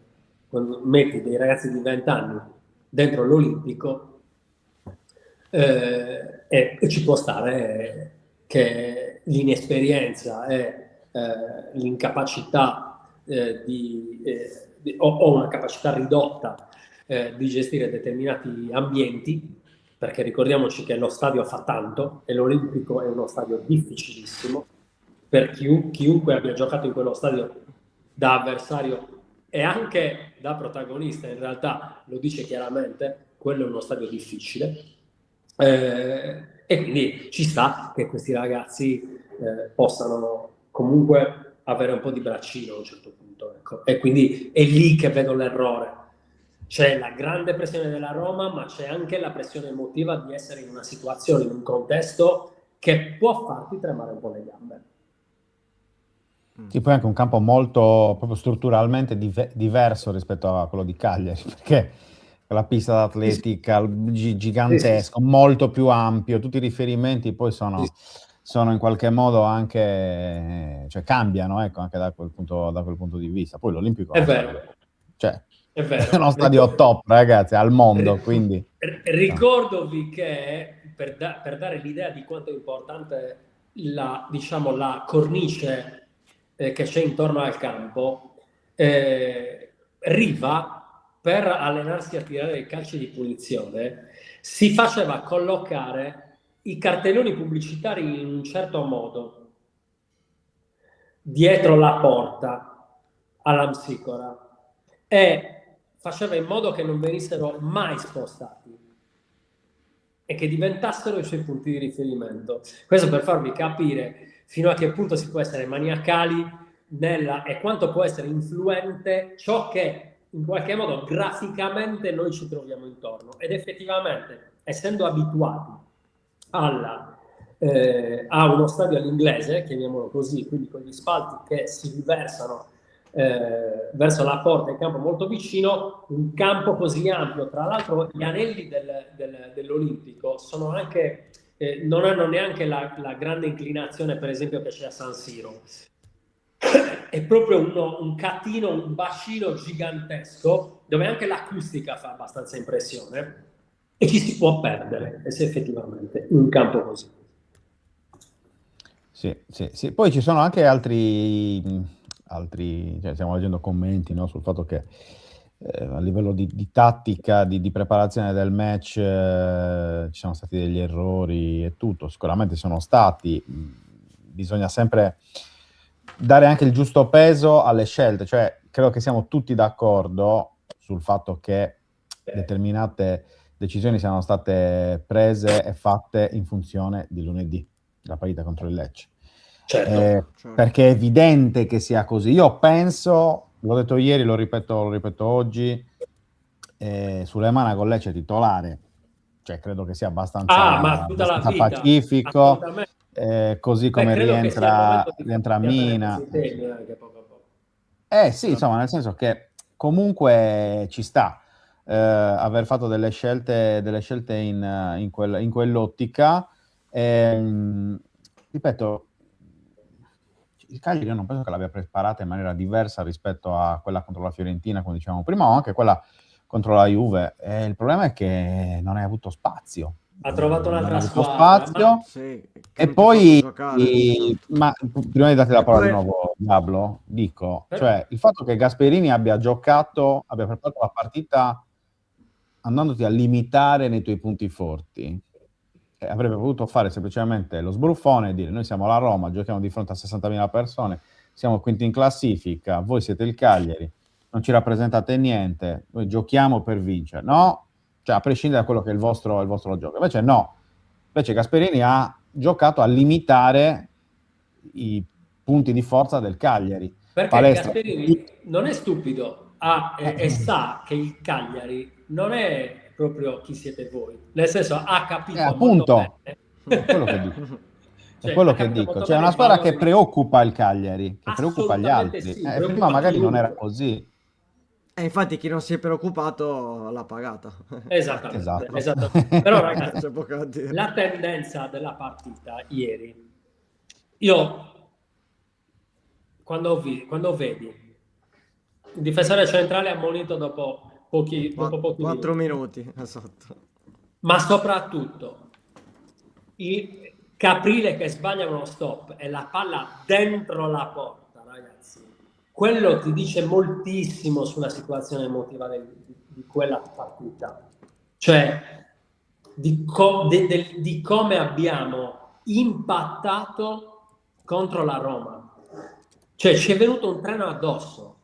quando metti dei ragazzi di 20 anni dentro l'Olimpico, e ci può stare che l'inesperienza e l'incapacità o una capacità ridotta di gestire determinati ambienti, perché ricordiamoci che lo stadio fa tanto e l'Olimpico è uno stadio difficilissimo per chiunque abbia giocato in quello stadio da avversario e anche da protagonista. In realtà lo dice chiaramente, quello è uno stadio difficile, e quindi ci sta che questi ragazzi possano comunque avere un po' di braccino a un certo punto, ecco. E quindi è lì che vedo l'errore. C'è la grande pressione della Roma, ma c'è anche la pressione emotiva di essere in una situazione, in un contesto che può farti tremare un po' le gambe. Sì, poi anche un campo molto proprio strutturalmente diverso rispetto a quello di Cagliari, perché la pista d'atletica gigantesco, molto più ampio, tutti i riferimenti poi sono in qualche modo anche, cioè cambiano, ecco, anche da quel punto di vista. Poi l'Olimpico è vero. È uno stadio top, ragazzi, al mondo, quindi ricordovi che per dare l'idea di quanto è importante la cornice che c'è intorno al campo, Riva, per allenarsi a tirare i calci di punizione, si faceva collocare i cartelloni pubblicitari in un certo modo dietro la porta all'Amsicora e faceva in modo che non venissero mai spostati e che diventassero i suoi punti di riferimento. Questo per farvi capire fino a che punto si può essere maniacali e quanto può essere influente ciò che in qualche modo graficamente noi ci troviamo intorno, ed effettivamente, essendo abituati a uno stadio all'inglese, chiamiamolo così, quindi con gli spalti che si riversano verso la porta, il campo molto vicino, un campo così ampio, tra l'altro gli anelli dell'Olimpico sono anche, non hanno neanche la grande inclinazione, per esempio, che c'è a San Siro. È proprio un catino, un bacino gigantesco, dove anche l'acustica fa abbastanza impressione, e ci si può perdere, se effettivamente, in un campo così. Sì. Poi ci sono anche altri, cioè stiamo leggendo commenti, no, sul fatto che a livello di tattica, di preparazione del match, ci sono stati degli errori e tutto, sicuramente sono stati, bisogna sempre dare anche il giusto peso alle scelte, cioè credo che siamo tutti d'accordo sul fatto che determinate decisioni siano state prese e fatte in funzione di lunedì, la partita contro il Lecce. Certo. Perché è evidente che sia così. Io penso, l'ho detto ieri, lo ripeto oggi, Sulemana con Lecce titolare, cioè credo che sia abbastanza pacifico, così come rientra Mina. Sì, insomma, nel senso che comunque ci sta aver fatto delle scelte in quell'ottica. Ripeto, il Cagliari io non penso che l'abbia preparata in maniera diversa rispetto a quella contro la Fiorentina, come dicevamo prima, o anche quella contro la Juve. Il problema è che non hai avuto spazio. Ha trovato un'altra squadra. Sì, e poi, giocare, ma prima di darti la parola di nuovo, Diablo, dico, cioè il fatto che Gasperini abbia preparato la partita andandoti a limitare nei tuoi punti forti, avrebbe potuto fare semplicemente lo sbruffone e dire: noi siamo la Roma, giochiamo di fronte a 60.000 persone, siamo quinti in classifica, voi siete il Cagliari, non ci rappresentate niente, noi giochiamo per vincere, no? Cioè a prescindere da quello che è il vostro gioco. Invece no, invece Gasperini ha giocato a limitare i punti di forza del Cagliari. Perché Gasperini non è stupido e sa che il Cagliari non è proprio chi siete voi, nel senso ha capito appunto molto bene. è quello che dico. È quello che dico, c'è una squadra che preoccupa il Cagliari, che preoccupa gli altri. Sì, prima magari non era così. E infatti chi non si è preoccupato l'ha pagata. Esattamente. Però ragazzi, la tendenza della partita ieri, io quando vedi il difensore centrale ammonito dopo pochi 4 minuti, esatto. Ma soprattutto il Caprile che sbaglia uno stop e la palla dentro la porta, ragazzi, quello ti dice moltissimo sulla situazione emotiva di quella partita, cioè di come abbiamo impattato contro la Roma, cioè ci è venuto un treno addosso.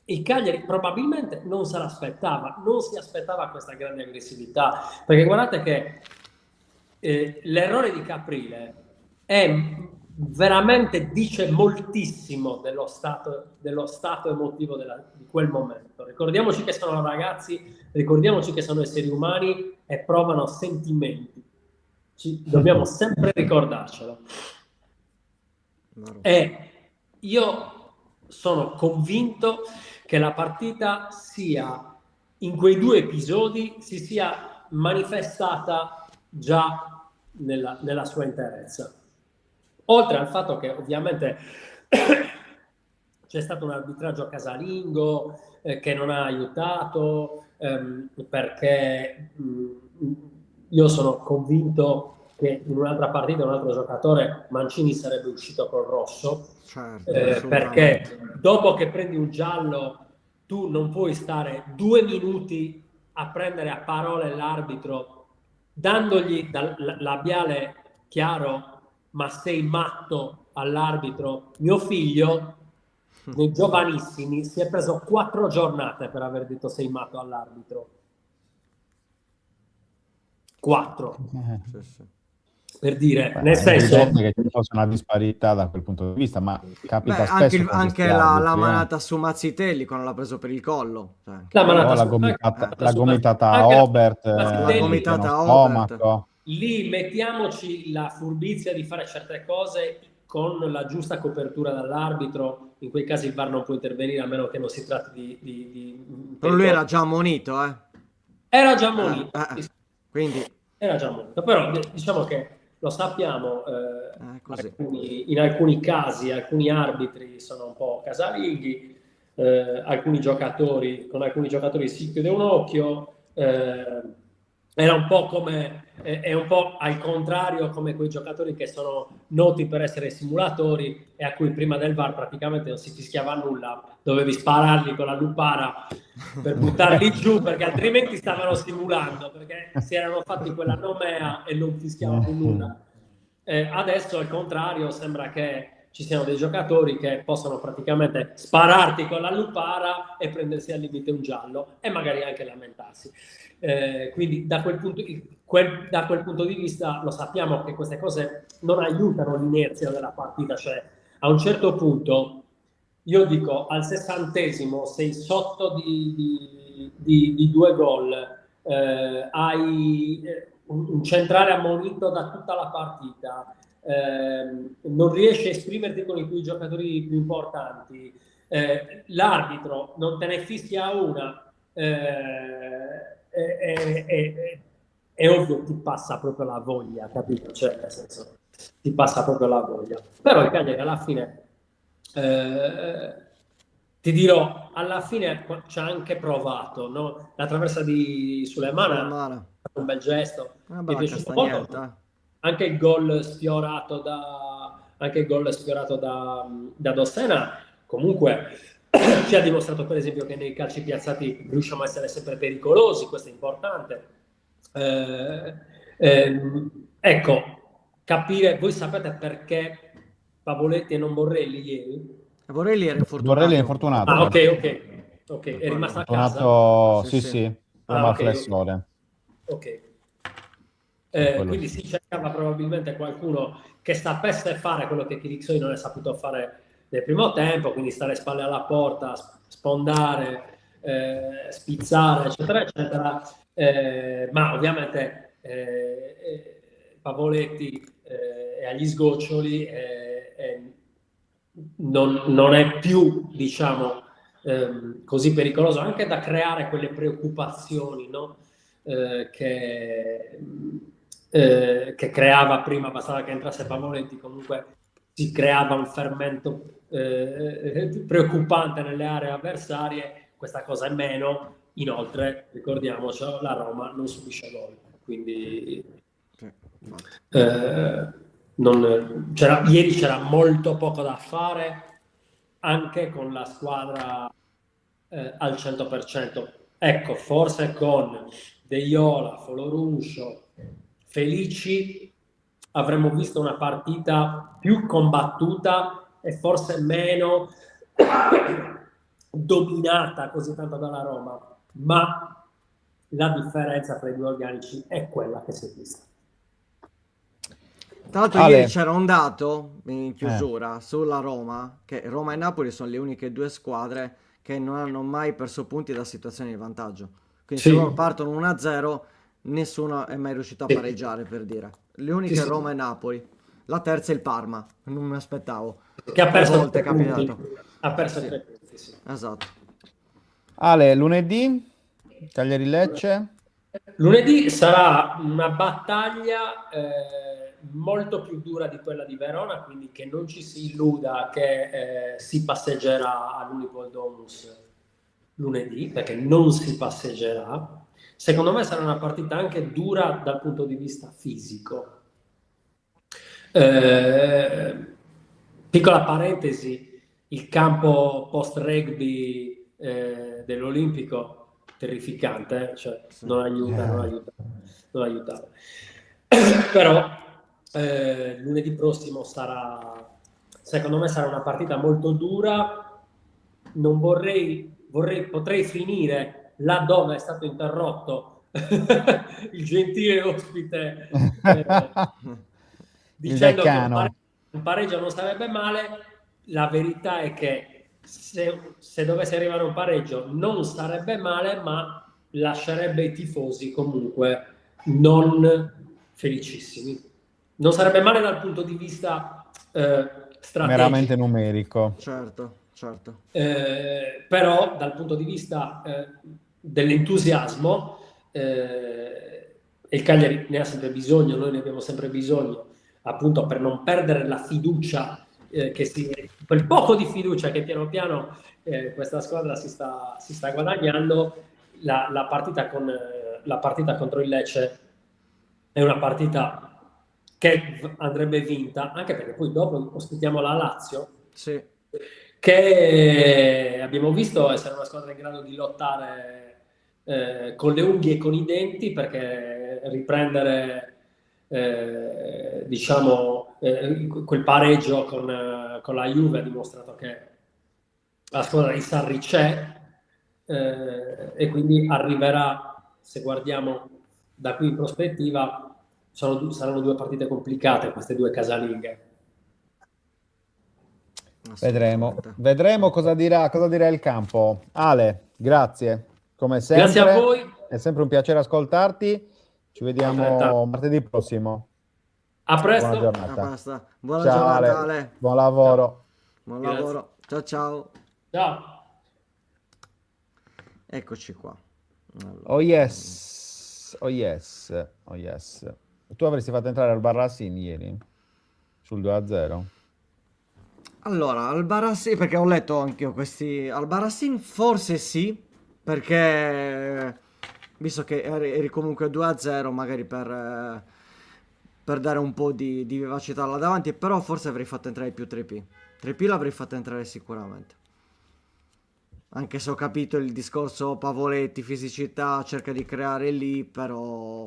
Il Cagliari probabilmente non se l'aspettava, non si aspettava questa grande aggressività, perché guardate che l'errore di Caprile veramente dice moltissimo dello stato emotivo di quel momento. Ricordiamoci che sono ragazzi, ricordiamoci che sono esseri umani e provano sentimenti. Dobbiamo sempre ricordarcelo. E io sono convinto che la partita in quei 2 episodi si sia manifestata già nella sua interezza. Oltre al fatto che ovviamente c'è stato un arbitraggio casalingo che non ha aiutato, perché io sono convinto che in un'altra partita un altro giocatore, Mancini, sarebbe uscito col rosso. Certo, perché dopo che prendi un giallo tu non puoi stare 2 minuti a prendere a parole l'arbitro dandogli dal labiale chiaro: ma sei matto all'arbitro? Mio figlio, nei giovanissimi, si è preso 4 giornate per aver detto sei matto all'arbitro. 4. Sì. per dire, Beh, nel è senso... evidente che ci fosse una disparità da quel punto di vista, ma capita Anche, spesso con anche questi la arbitri, manata su Mazzitelli quando l'ha preso per il collo. Cioè, anche La lì, manata o su, la su gomitata a anche la Obert la Mazzitelli, pieno gomitata a Obert. stomaco. lì mettiamoci la furbizia di fare certe cose con la giusta copertura dall'arbitro. In quei casi il VAR non può intervenire a meno che non si tratti di Però lui era pericolo. già ammonito, eh. Era già ammonito, sì, Quindi, era già ammonito, però diciamo che lo sappiamo, così. in alcuni casi alcuni arbitri sono un po' casalinghi, alcuni giocatori, con alcuni giocatori si chiude un occhio, era un po' come, è un po' al contrario come quei giocatori che sono noti per essere simulatori e a cui prima del VAR praticamente non si fischiava nulla, dovevi spararli con la lupara per buttarli giù perché altrimenti stavano simulando, perché si erano fatti quella nomea e non fischiavano nulla. Adesso al contrario sembra che ci siano dei giocatori che possono praticamente spararti con la lupara e prendersi al limite un giallo e magari anche lamentarsi. Quindi da quel punto di vista lo sappiamo che queste cose non aiutano l'inerzia della partita, cioè a un certo punto io dico al 60° sei sotto di 2 gol, hai un centrale ammonito da tutta la partita, non riesci a esprimerti con i tuoi giocatori più importanti, l'arbitro non te ne fischia una, è ovvio ti passa proprio la voglia, capito? Cioè, nel senso, ti passa proprio la voglia. Però il Cagliari alla fine, ti dirò, alla fine ci ha anche provato, no? La traversa di Sulemana è un bel gesto, mi è piaciuto molto. Anche il gol sfiorato da Dossena comunque ci ha dimostrato per esempio che nei calci piazzati riusciamo a essere sempre pericolosi, questo è importante. Ecco, capire, voi sapete perché Pavoletti e non Borrelli ieri? Borrelli era infortunato. Borrelli è infortunato. Ah, ok, è rimasto a casa? Sì, problema al flessore. Ok. Quindi si cercava probabilmente qualcuno che sapesse fare quello che Chiriksoi non è saputo fare nel primo tempo, quindi stare spalle alla porta, spondare, spizzare, eccetera, eccetera. Ma ovviamente Pavoletti è agli sgoccioli, non è più, diciamo, così pericoloso, anche da creare quelle preoccupazioni, no? Che creava prima, bastava che entrasse Pavoletti, comunque si creava un fermento preoccupante nelle aree avversarie. Questa cosa è meno. Inoltre, ricordiamoci, la Roma non subisce gol, quindi ieri c'era molto poco da fare anche con la squadra al 100%. Ecco, forse con De Iola, Foloruscio, Felici avremmo visto una partita più combattuta e forse meno dominata così tanto dalla Roma, ma la differenza tra i due organici è quella che si è vista. Tra l'altro ieri c'era un dato in chiusura sulla Roma, che Roma e Napoli sono le uniche due squadre che non hanno mai perso punti da situazioni di vantaggio. Quindi se loro partono 1-0, nessuno è mai riuscito a pareggiare, per dire. Le uniche Roma e Napoli. La terza è il Parma, non mi aspettavo. Che ha perso 3 volte è capitato. Ha perso 3 punti, sì. Esatto. Ale, lunedì, Cagliari-Lecce? Lunedì sarà una battaglia molto più dura di quella di Verona, quindi che non ci si illuda che si passeggerà all'Unipol Domus lunedì, perché non si passeggerà. Secondo me sarà una partita anche dura dal punto di vista fisico. Piccola parentesi, il campo post-rugby dell'Olimpico terrificante, cioè non aiuta. Però lunedì prossimo secondo me sarà una partita molto dura. Non potrei finire laddove è stato interrotto il gentile ospite dicendo che Deccano. un pareggio non sarebbe male. La verità è che se dovesse arrivare un pareggio non sarebbe male, ma lascerebbe i tifosi comunque non felicissimi. Non sarebbe male dal punto di vista strategico, Meramente numerico. Certo, certo. però dal punto di vista dell'entusiasmo, il Cagliari ne ha sempre bisogno, noi ne abbiamo sempre bisogno, appunto per non perdere la fiducia, quel poco di fiducia che piano piano questa squadra si sta guadagnando. La partita contro il Lecce è una partita che andrebbe vinta, anche perché poi dopo ospitiamo la Lazio, Sì. che abbiamo visto essere una squadra in grado di lottare con le unghie e con i denti, perché riprendere quel pareggio con la Juve ha dimostrato che la squadra di Sarri c'è, e quindi arriverà, se guardiamo da qui in prospettiva, saranno due partite complicate, queste due casalinghe. Vedremo cosa dirà il campo. Ale, grazie. Come sempre. Grazie a voi. È sempre un piacere ascoltarti. Ci vediamo martedì prossimo. A presto. Buona giornata. Basta. Buona Ciao, giornata, Ale. Ale. Buon lavoro. Buon Grazie. lavoro. Ciao ciao. Ciao. Eccoci qua. Allora. Oh yes. Tu avresti fatto entrare al Barrassin ieri sul 2-0? Allora, Albarracin, perché ho letto anch'io questi. Albarracin forse sì, perché visto che eri comunque 2-0, magari per dare un po' di vivacità là davanti, però forse avrei fatto entrare più 3P. 3P l'avrei fatto entrare sicuramente. Anche se ho capito il discorso Pavoletti, fisicità, cerca di creare lì, però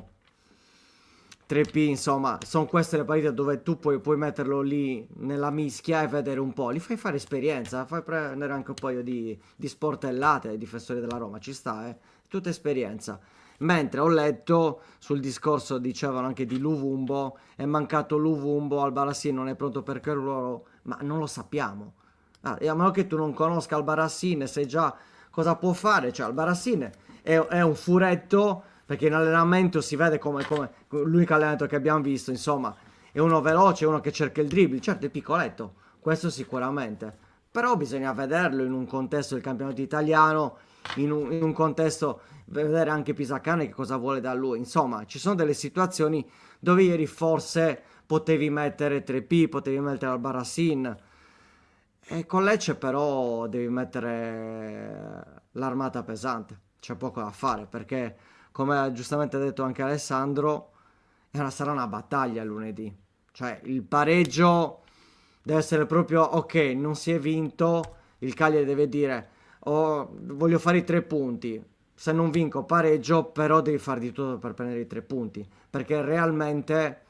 3P, insomma, sono queste le partite dove tu puoi metterlo lì nella mischia e vedere un po', li fai fare esperienza, fai prendere anche un paio di sportellate ai difensori della Roma, ci sta, tutta esperienza. Mentre ho letto sul discorso, dicevano anche di Luvumbo, è mancato Luvumbo, Albarracin non è pronto per quel ruolo, ma non lo sappiamo. A meno che tu non conosca Albarracin e sai già cosa può fare, cioè Albarracin è un furetto, perché in allenamento si vede come l'unico allenamento che abbiamo visto, insomma, è uno veloce, uno che cerca il dribbling, certo è piccoletto, questo sicuramente, però bisogna vederlo in un contesto del campionato italiano, in un contesto, vedere anche Pisacane che cosa vuole da lui, insomma, ci sono delle situazioni dove ieri forse potevi mettere 3P, potevi mettere Albarracin, e con Lecce però devi mettere l'armata pesante, c'è poco da fare, perché come ha giustamente detto anche Alessandro, sarà una battaglia lunedì. Cioè, il pareggio deve essere proprio, ok, non si è vinto, il Cagliari deve dire, voglio fare i 3 punti, se non vinco pareggio, però devi fare di tutto per prendere i 3 punti, perché realmente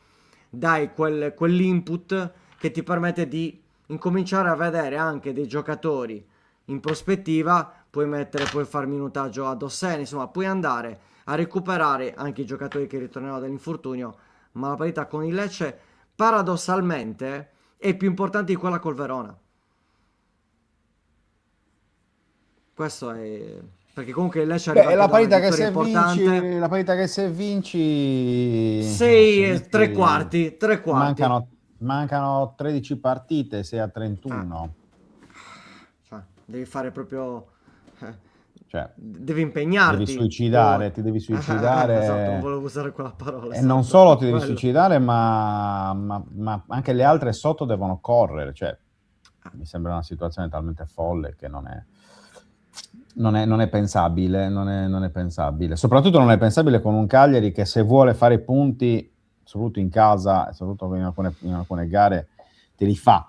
dai quell'input che ti permette di incominciare a vedere anche dei giocatori in prospettiva, puoi fare minutaggio a Dosseni, insomma, puoi andare a recuperare anche i giocatori che ritorneranno dall'infortunio, ma la partita con il Lecce paradossalmente è più importante di quella col Verona. Questo è perché comunque il Lecce Beh, è la arriva partita da una vittoria importante. la partita che se vinci 6 3 quarti, mancano 13 partite, 6 a 31. Cioè, devi fare proprio Cioè, devi impegnarti. ti devi suicidare. Esatto, non volevo usare quella parola. E non solo ti devi suicidare, ma anche le altre sotto devono correre. Cioè, mi sembra una situazione talmente folle che non è pensabile. Non è pensabile. Soprattutto non è pensabile con un Cagliari che, se vuole fare i punti, soprattutto in casa e soprattutto in alcune gare, te li fa,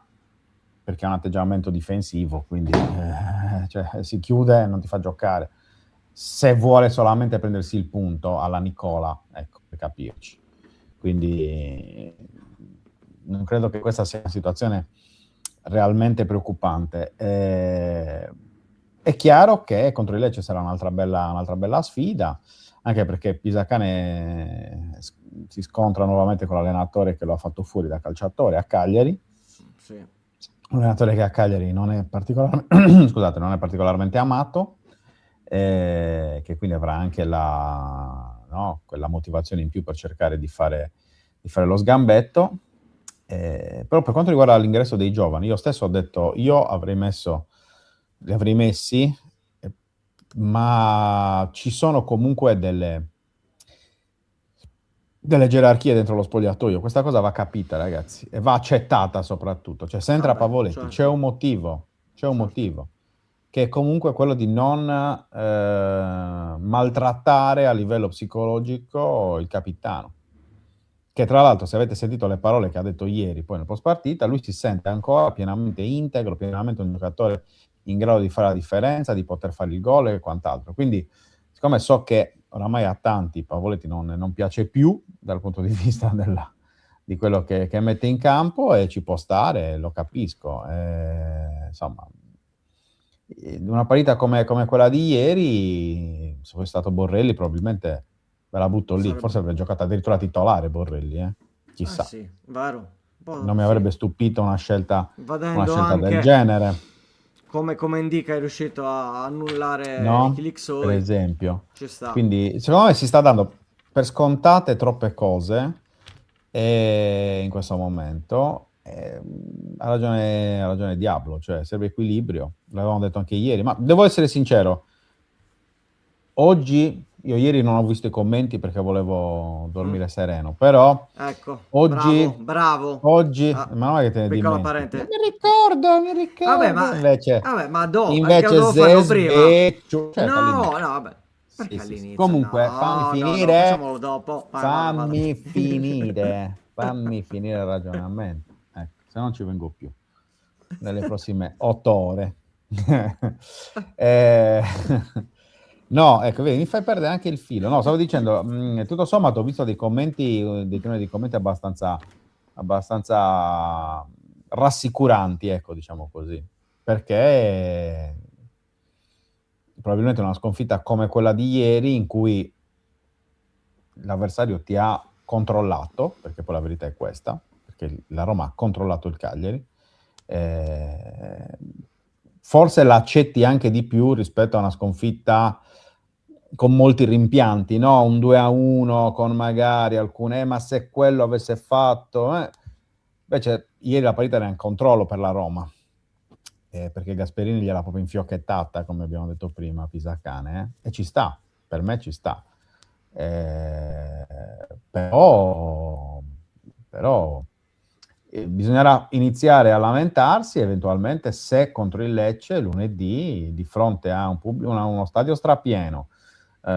perché ha un atteggiamento difensivo, quindi cioè, si chiude e non ti fa giocare. Se vuole solamente prendersi il punto alla Nicola, ecco, per capirci. Quindi non credo che questa sia una situazione realmente preoccupante. È chiaro che contro il Lecce sarà un'altra bella sfida, anche perché Pisacane si scontra nuovamente con l'allenatore che lo ha fatto fuori da calciatore a Cagliari, Sì. un allenatore che a Cagliari non è scusate, non è particolarmente amato, che quindi avrà anche quella motivazione in più per cercare di fare lo sgambetto. Però per quanto riguarda l'ingresso dei giovani, io stesso ho detto, li avrei messi, ma ci sono comunque delle gerarchie dentro lo spogliatoio. Questa cosa va capita, ragazzi, e va accettata soprattutto. Cioè, se entra Vabbè, Pavoletti, certo. c'è un motivo, Certo. che è comunque quello di non maltrattare a livello psicologico il capitano. Che tra l'altro, se avete sentito le parole che ha detto ieri, poi nel post partita, lui si sente ancora pienamente integro, pienamente un giocatore in grado di fare la differenza, di poter fare il gol e quant'altro. Quindi, siccome so che oramai a tanti Pavoletti non piace più dal punto di vista di quello che mette in campo, e ci può stare, lo capisco. Insomma, in una partita come quella di ieri, se fosse stato Borrelli, probabilmente me la butto lì. Forse avrebbe giocato addirittura titolare Borrelli, chissà. Sì, vero. Non mi Sì. avrebbe stupito una scelta Vadendo del anche genere, come Indica è riuscito a annullare no? Per Chiliksoi, esempio. ci sta. Quindi, secondo me si sta dando per scontate troppe cose in questo momento. Ha ragione Diablo, cioè serve equilibrio, l'avevamo detto anche ieri, ma devo essere sincero, io ieri non ho visto i commenti perché volevo dormire sereno, però Ecco, oggi, bravo. ma non è che te ne Piccola dimentichi, parente. mi Vabbè, ricordo, invece, ma che invece devo farlo prima? certo No, all'inizio. no, vabbè. Sì, Perché sì, sì. all'inizio? Comunque, fammi No, finire, facciamolo dopo. Vai, vada. fammi finire il ragionamento. Ecco, se no non ci vengo più nelle prossime 8 ore. Eh, no, ecco, vedi, mi fai perdere anche il filo. No, stavo dicendo, tutto sommato ho visto dei commenti, dei commenti abbastanza rassicuranti, ecco, diciamo così, perché probabilmente una sconfitta come quella di ieri, in cui l'avversario ti ha controllato, perché poi la verità è questa, perché la Roma ha controllato il Cagliari, forse l'accetti anche di più rispetto a una sconfitta con molti rimpianti, no? Un 2-1 con magari alcune, ma se quello avesse fatto... Invece ieri la partita era in controllo per la Roma, perché Gasperini gliela proprio infiocchettata, come abbiamo detto prima, Pisacane, e ci sta, per me ci sta. Però bisognerà iniziare a lamentarsi eventualmente se contro il Lecce lunedì, di fronte a uno stadio strapieno,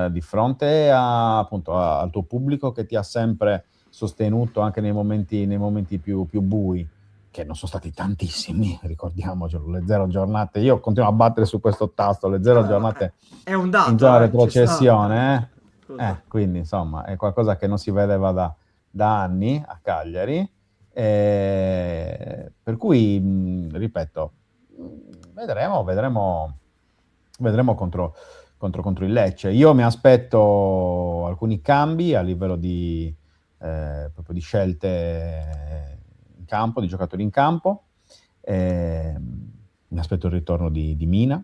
di fronte appunto al tuo pubblico che ti ha sempre sostenuto anche nei momenti più bui, che non sono stati tantissimi, ricordiamocelo, le 0 giornate, io continuo a battere su questo tasto, le 0 giornate È un in dato, zona ci sta. retrocessione, Scusa. quindi insomma è qualcosa che non si vedeva da anni a Cagliari, per cui ripeto, vedremo contro il Lecce. Io mi aspetto alcuni cambi a livello proprio di scelte in campo, di giocatori in campo. Mi aspetto il ritorno di Mina,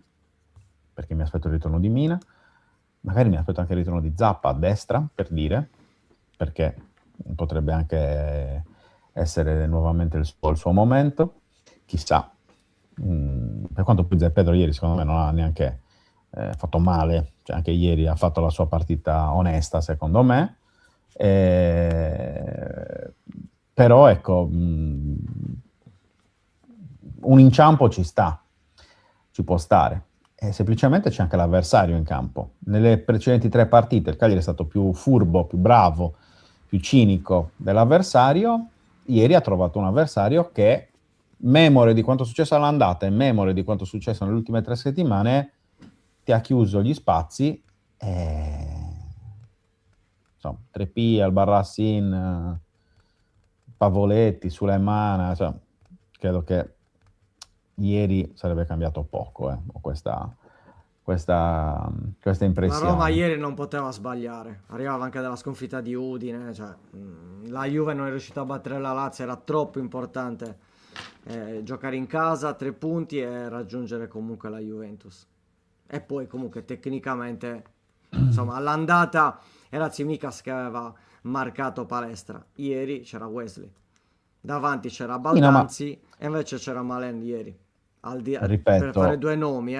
perché mi aspetto il ritorno di Mina. Magari mi aspetto anche il ritorno di Zappa a destra, per dire, perché potrebbe anche essere nuovamente il suo momento. Chissà. Per quanto poi Pedro ieri secondo me non ha neanche fatto male, cioè anche ieri ha fatto la sua partita onesta secondo me, però ecco, un inciampo ci può stare, e semplicemente c'è anche l'avversario in campo. Nelle precedenti 3 partite il Cagliari è stato più furbo, più bravo, più cinico dell'avversario. Ieri ha trovato un avversario che, memore di quanto è successo all'andata e memore di quanto è successo nelle ultime 3 settimane, ti ha chiuso gli spazi. Insomma, Trepì, Albarracin, Pavoletti, Suleimana, insomma, credo che ieri sarebbe cambiato poco, ho questa questa La Roma impressione. ieri non poteva sbagliare, arrivava anche dalla sconfitta di Udine, cioè, la Juve non è riuscita a battere la Lazio, era troppo importante giocare in casa, 3 punti e raggiungere comunque la Juventus. E poi comunque tecnicamente, insomma, all'andata era Tsimikas che aveva marcato palestra, ieri c'era Wesley, davanti c'era Sì, no, ma Baldanzi e invece c'era Malen ieri, per fare ripeto, due nomi,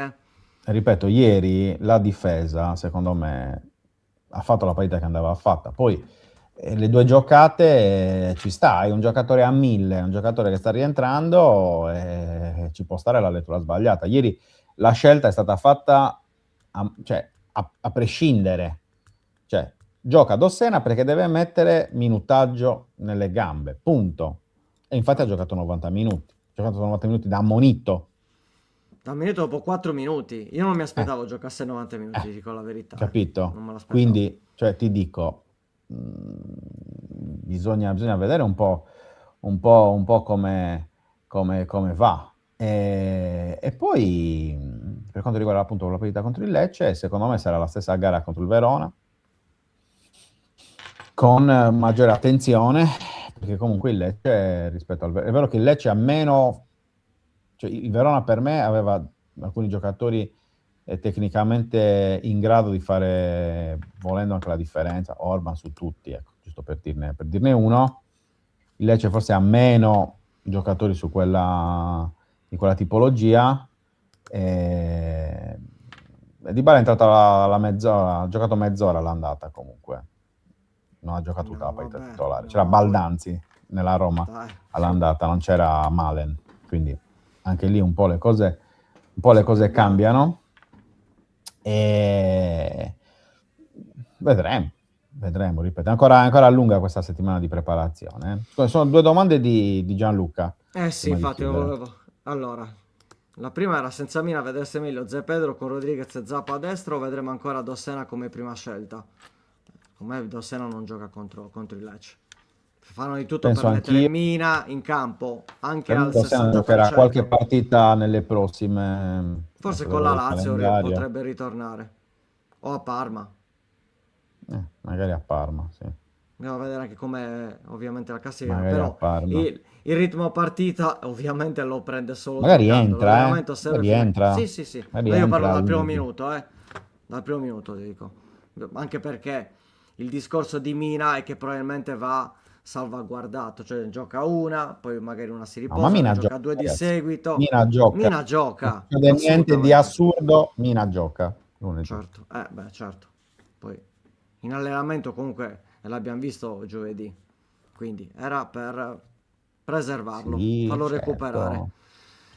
ripeto, ieri la difesa, secondo me, ha fatto la partita che andava fatta. Poi le due giocate ci sta, hai un giocatore a 1000, un giocatore che sta rientrando e ci può stare la lettura sbagliata. Ieri la scelta è stata fatta cioè, a prescindere. Cioè, gioca Dossena perché deve mettere minutaggio nelle gambe, punto. E infatti ha giocato 90 minuti. Ha giocato 90 minuti da ammonito. Da un minuto dopo 4 minuti. Io non mi Eh, aspettavo giocasse 90 minuti, dico la verità. capito? Non me l'aspettavo. Quindi, cioè, ti dico, bisogna vedere un po' come va. E poi, per quanto riguarda appunto la partita contro il Lecce, secondo me sarà la stessa gara contro il Verona, con maggiore attenzione, perché comunque il Lecce rispetto al Verona, è vero che il Lecce ha meno, cioè il Verona per me aveva alcuni giocatori tecnicamente in grado di fare, volendo anche la differenza, Orban su tutti, ecco, giusto per dirne uno. Il Lecce forse ha meno giocatori su di quella tipologia. Dybala è entrato alla mezz'ora, ha giocato mezz'ora all'andata comunque. Non ha giocato tutta la partita vabbè, titolare. no, C'era poi- Baldanzi nella Roma Dai. all'andata, non c'era Malen. Quindi anche lì un po' le cose cambiano. E vedremo, ripeto. Ancora lunga questa settimana di preparazione. Sono due domande di Gianluca. Sì, prima di infatti, lo chiudere. volevo. Allora, la prima era senza Mina, vedesse meglio Zé Pedro con Rodriguez e Zappa a destra o vedremo ancora Dossena come prima scelta? Come Dossena non gioca contro il Lecce. Fanno di tutto Penso per mettere anch'io. Mina in campo, anche Per me al Dossena giocherà qualche 60%. partita nelle prossime. Forse Adesso con devo la vedere il Lazio calendario. potrebbe ritornare. O a Parma. Magari a Parma, sì. Andiamo a vedere anche com'è ovviamente la classifica. Magari a Però Parma. il ritmo partita ovviamente lo prende solo Magari giocando. entra, L'allenamento serve magari fino entra. Sì, sì, sì. Magari Ma io parlo entra dal primo lunedì. minuto, Dal primo minuto ti dico. Anche perché il discorso di Mina è che probabilmente va salvaguardato. Cioè gioca una, poi magari una si No, ma riposa, ne Mina gioca gioca, due di ragazzi. seguito. Mina gioca. Mina Non gioca, succede niente di assolutamente. assurdo. Mina gioca lunedì. Certo, certo. Poi in allenamento comunque l'abbiamo visto giovedì, quindi era per preservarlo, Sì, farlo certo, recuperare.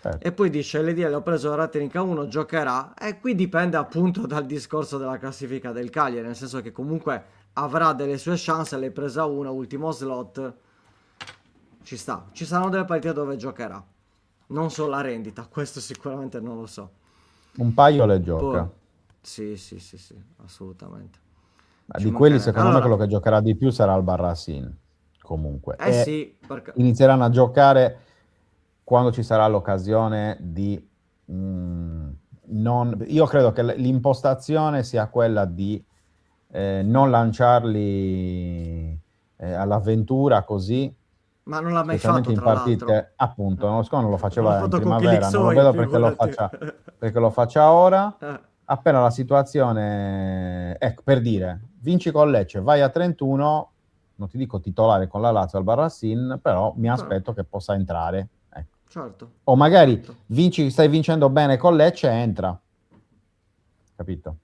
certo. E poi dice, LDL ho preso Rattenica 1, giocherà, e qui dipende appunto dal discorso della classifica del Cagliari, nel senso che comunque avrà delle sue chance, l'hai presa 1, ultimo slot, ci sta. Ci saranno delle partite dove giocherà, non so la rendita, questo sicuramente non lo so. Un paio le Poi, gioca. sì, assolutamente. Ma Ci di quelli, mancherebbe. secondo me, Allora, quello che giocherà di più sarà il Barrasin. Comunque. E sì, perché inizieranno a giocare quando ci sarà l'occasione di non. Io credo che l'impostazione sia quella di non lanciarli all'avventura così, ma non l'ha mai specialmente fatto, in tra l'altro. partite, appunto, l'anno scorso non lo Non l'ha faceva in fatto con primavera, non lo Kilixoy, vedo perché figurati. perché lo faccia ora. Eh, Appena la situazione, ecco, per dire, vinci con Lecce, vai a 31, non ti dico titolare con la Lazio al Barracin, però mi aspetto che possa entrare. Ecco. certo, O magari certo, stai vincendo bene con Lecce, entra. Capito?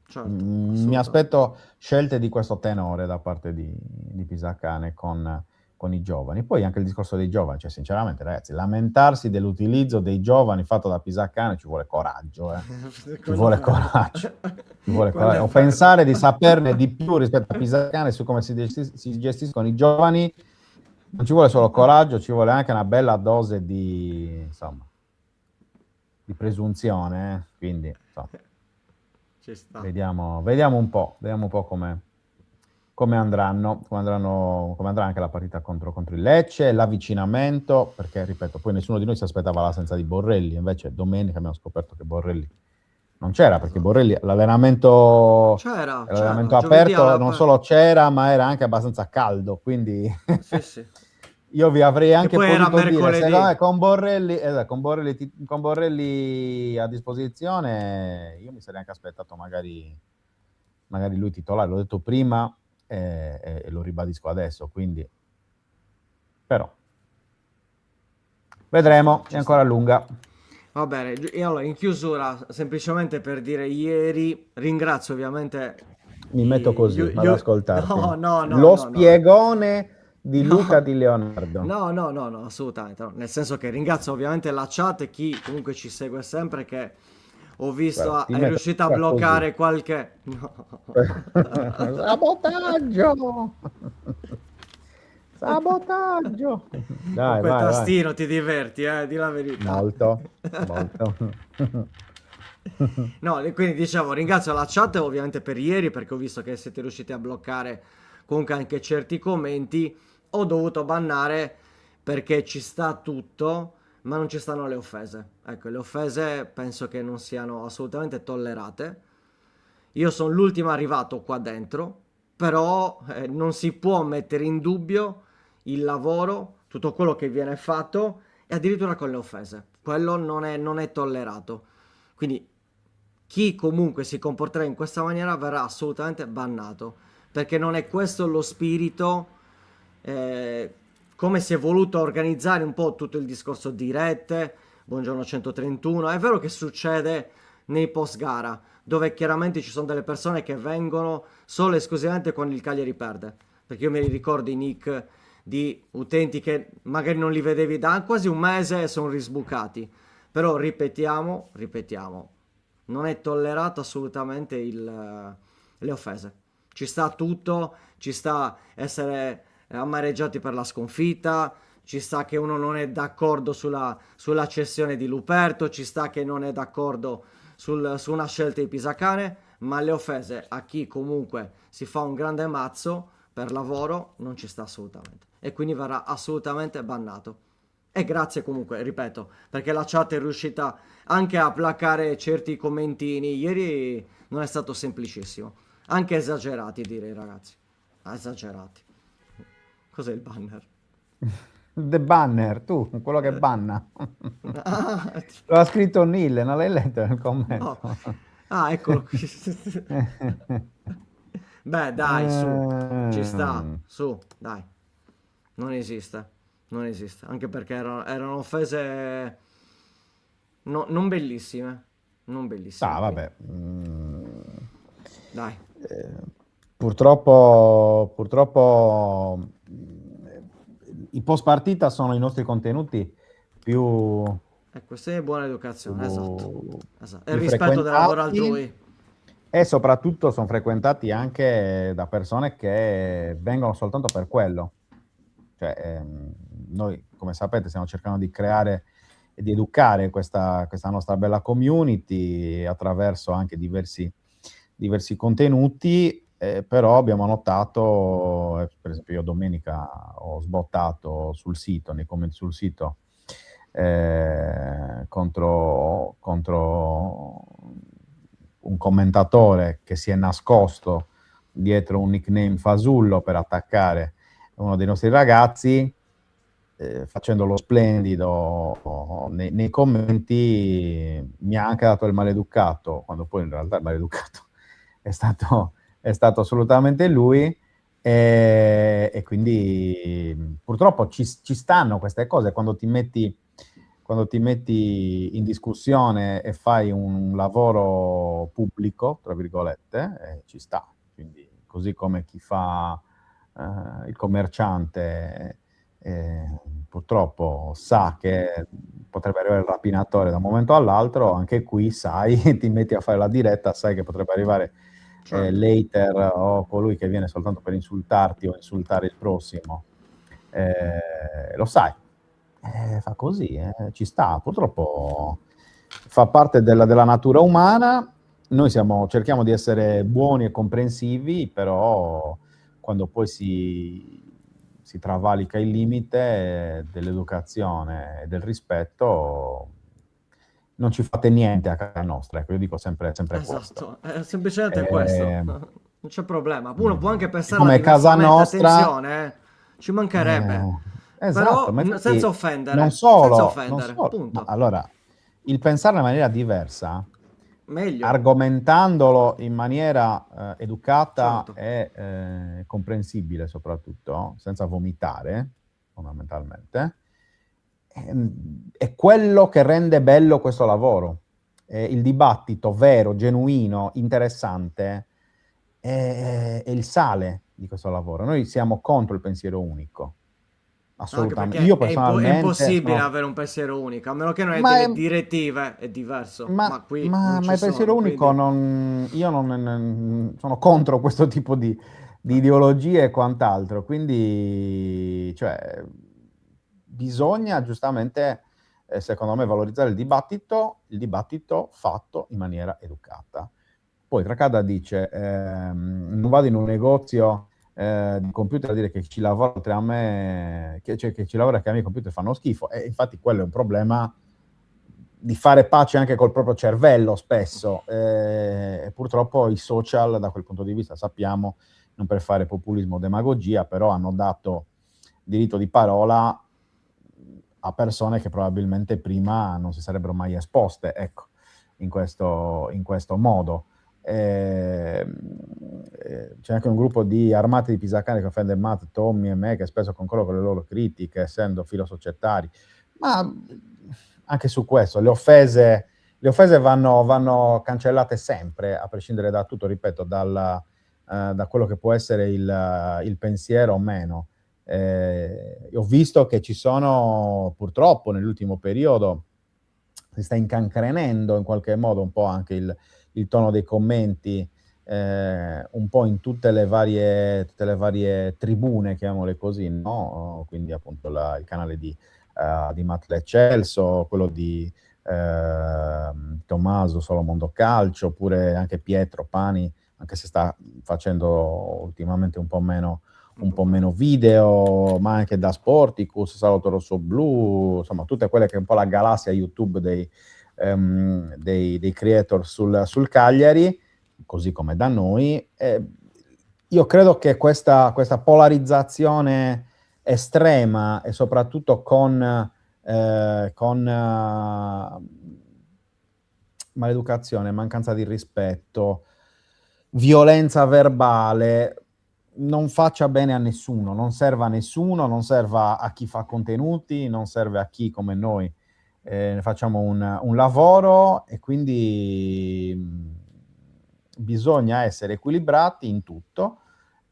certo, Mi assolutamente. aspetto scelte di questo tenore da parte di Pisacane con i giovani. Poi anche il discorso dei giovani, cioè sinceramente ragazzi, lamentarsi dell'utilizzo dei giovani fatto da Pisacane ci vuole coraggio, ci vuole coraggio, ci vuole coraggio. O pensare di saperne di più rispetto a Pisacane su come si gestiscono i giovani, non ci vuole solo coraggio, ci vuole anche una bella dose di, insomma, di presunzione, quindi insomma, Ci sta. vediamo un po' come andranno, come andrà anche la partita contro il Lecce, l'avvicinamento, perché ripeto, poi nessuno di noi si aspettava l'assenza di Borrelli, invece domenica abbiamo scoperto che Borrelli Non c'era, perché Borrelli l'allenamento C'era, l'allenamento giovedì aperto non solo c'era, ma era anche abbastanza caldo, quindi Sì, sì. io vi avrei Che anche poi era potuto dire, secondo me mercoledì. con Borrelli a disposizione, io mi sarei anche aspettato magari lui titolare, l'ho detto prima e lo ribadisco adesso, quindi però vedremo, Ci è ancora sta. lunga. Va bene, e allora in chiusura, semplicemente per dire ieri, ringrazio ovviamente Mi metto così ad ascoltarti. No, no, no, Lo no, no. spiegone di Luca No, Di Leonardo. no, no, no, no, assolutamente no. Nel senso che ringrazio ovviamente la chat e chi comunque ci segue sempre che ho visto Guarda, ti è metto riuscito a così. bloccare qualche... No. Sabotaggio! Sabotaggio! Con Dai, quel vai, vai. tastino ti diverti, di la verità. Molto, molto. No, e quindi dicevo, ringrazio la chat ovviamente per ieri perché ho visto che siete riusciti a bloccare comunque anche certi commenti. Ho dovuto bannare perché ci sta tutto, ma non ci stanno le offese. Ecco, le offese penso che non siano assolutamente tollerate. Io sono l'ultimo arrivato qua dentro, però non si può mettere in dubbio il lavoro, tutto quello che viene fatto e addirittura con le offese. Quello non è tollerato. Quindi chi comunque si comporterà in questa maniera verrà assolutamente bannato, perché non è questo lo spirito, eh, come si è voluto organizzare un po' tutto il discorso dirette, buongiorno 131, è vero che succede nei post gara, dove chiaramente ci sono delle persone che vengono solo e esclusivamente quando il Cagliari perde, perché io mi ricordo i nick di utenti che magari non li vedevi da quasi un mese e sono risbucati, però ripetiamo, non è tollerato assolutamente le offese. Ci sta tutto, ci sta essere amareggiati per la sconfitta, ci sta che uno non è d'accordo sulla cessione di Luperto, ci sta che non è d'accordo su una scelta di Pisacane, ma le offese a chi comunque si fa un grande mazzo per lavoro non ci sta assolutamente. E quindi verrà assolutamente bannato. E grazie comunque, ripeto, perché la chat è riuscita anche a placare certi commentini. Ieri non è stato semplicissimo. Anche esagerati, direi, ragazzi. Esagerati. Cos'è il banner? The Banner, tu, quello che banna. Ah, Lo ha scritto Nille, non l'hai letto nel no. commento? Ah, eccolo qui. Beh, dai, su. Ci sta. Ehm, Su, dai. Non esiste. Non esiste. Anche perché erano offese non bellissime. Non bellissime, quindi. vabbè. Dai. Eh, purtroppo i post partita sono i nostri contenuti più, Questa è buona educazione, esatto. più, Esatto. E il più rispetto del lavoro frequentati altrui. e soprattutto sono frequentati anche da persone che vengono soltanto per quello. Cioè, noi, come sapete, stiamo cercando di creare e di educare questa nostra bella community attraverso anche diversi contenuti, però abbiamo notato, per esempio io domenica ho sbottato sul sito, nei commenti sul sito, contro un commentatore che si è nascosto dietro un nickname fasullo per attaccare uno dei nostri ragazzi, facendo lo splendido nei commenti, mi ha anche dato il maleducato, quando poi in realtà il maleducato è stato assolutamente lui, e quindi purtroppo ci stanno queste cose quando ti metti in discussione e fai un lavoro pubblico, tra virgolette, ci sta. Quindi, così come chi fa il commerciante, purtroppo sa che potrebbe arrivare il rapinatore da un momento all'altro, anche qui sai, ti metti a fare la diretta, sai che potrebbe arrivare Certo. l'hater o colui che viene soltanto per insultarti o insultare il prossimo. Lo sai, fa così, ci sta, purtroppo fa parte della natura umana. Noi cerchiamo di essere buoni e comprensivi, però quando poi si travalica il limite dell'educazione e del rispetto, non ci fate niente a casa nostra, ecco, io dico sempre questo. Esatto, è semplicemente questo. Non c'è problema. Uno può anche pensarla come casa diversamente, nostra, attenzione, ci mancherebbe. esatto, Però ma infatti senza offendere, non senza solo, offendere, ma punto. allora, il pensare in maniera diversa, Meglio. argomentandolo in maniera educata Certo. e comprensibile soprattutto, senza vomitare, fondamentalmente, è quello che rende bello questo lavoro. Il dibattito vero, genuino, interessante è il sale di questo lavoro. Noi siamo contro il pensiero unico, Anche assolutamente. perché Io è personalmente impossibile sono... avere un pensiero unico, a meno che non hai Ma, delle è- direttive, è diverso. Ma qui non ma ci il pensiero sono, unico, quindi... io sono contro questo tipo di ideologie e quant'altro, quindi cioè, bisogna giustamente, secondo me, valorizzare il dibattito fatto in maniera educata. Poi Tracada dice, non vado in un negozio di computer a dire che ci lavora oltre a me, cioè che ci lavora che a me i computer fanno schifo, e infatti quello è un problema di fare pace anche col proprio cervello spesso, e purtroppo i social da quel punto di vista sappiamo, non per fare populismo o demagogia, però hanno dato diritto di parola a persone che probabilmente prima non si sarebbero mai esposte, ecco, in questo modo. C'è anche un gruppo di armati di pisacani che offende Matt, Tommy e me, che spesso concordo con le loro critiche, essendo filosocietari. Ma anche su questo, le offese vanno cancellate sempre, a prescindere da tutto, ripeto, da quello che può essere il pensiero o meno. Ho visto che ci sono, purtroppo, nell'ultimo periodo, si sta incancrenendo in qualche modo un po' anche il tono dei commenti, un po' in tutte le varie tribune, chiamiamole così, no? Quindi appunto il canale di Matt Leccelso, quello di Tommaso Solo Mondo Calcio, oppure anche Pietro Pani, anche se sta facendo ultimamente un po' meno video, ma anche da Sporticus, Salotto Rosso Blu, insomma tutte quelle che è un po' la galassia YouTube dei creator sul Cagliari, così come da noi. Io credo che questa polarizzazione estrema, e soprattutto con maleducazione, mancanza di rispetto, violenza verbale, non faccia bene a nessuno, non serve a nessuno, non serve a chi fa contenuti, non serve a chi come noi facciamo un lavoro, e quindi bisogna essere equilibrati in tutto,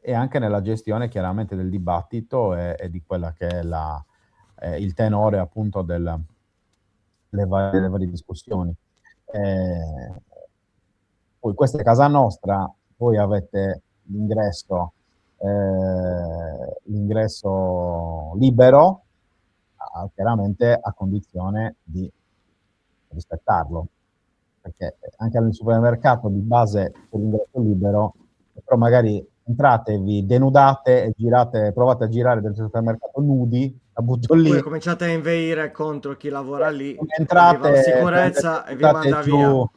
e anche nella gestione chiaramente del dibattito e di quella che è il tenore appunto delle varie discussioni. Poi questa è casa nostra, voi avete l'ingresso libero, chiaramente a condizione di rispettarlo, perché anche al supermercato di base c'è l'ingresso libero, però magari entrate, vi denudate e provate a girare dentro il supermercato nudi, la butto Oppure lì, cominciate a inveire contro chi lavora lì, arriva la entrate, sicurezza e vi buttate manda via. giù,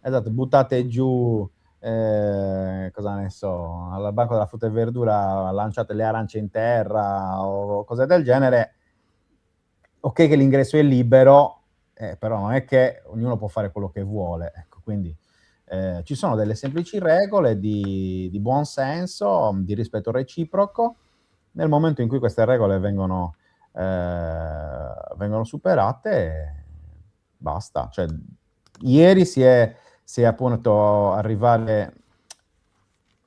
esatto, buttate giù, cosa ne so, al banco della frutta e verdura lanciate le arance in terra o cose del genere. Ok che l'ingresso è libero, però non è che ognuno può fare quello che vuole, ecco, quindi ci sono delle semplici regole di buon senso, di rispetto reciproco. Nel momento in cui queste regole vengono superate, basta. Cioè, ieri si è appunto arrivare,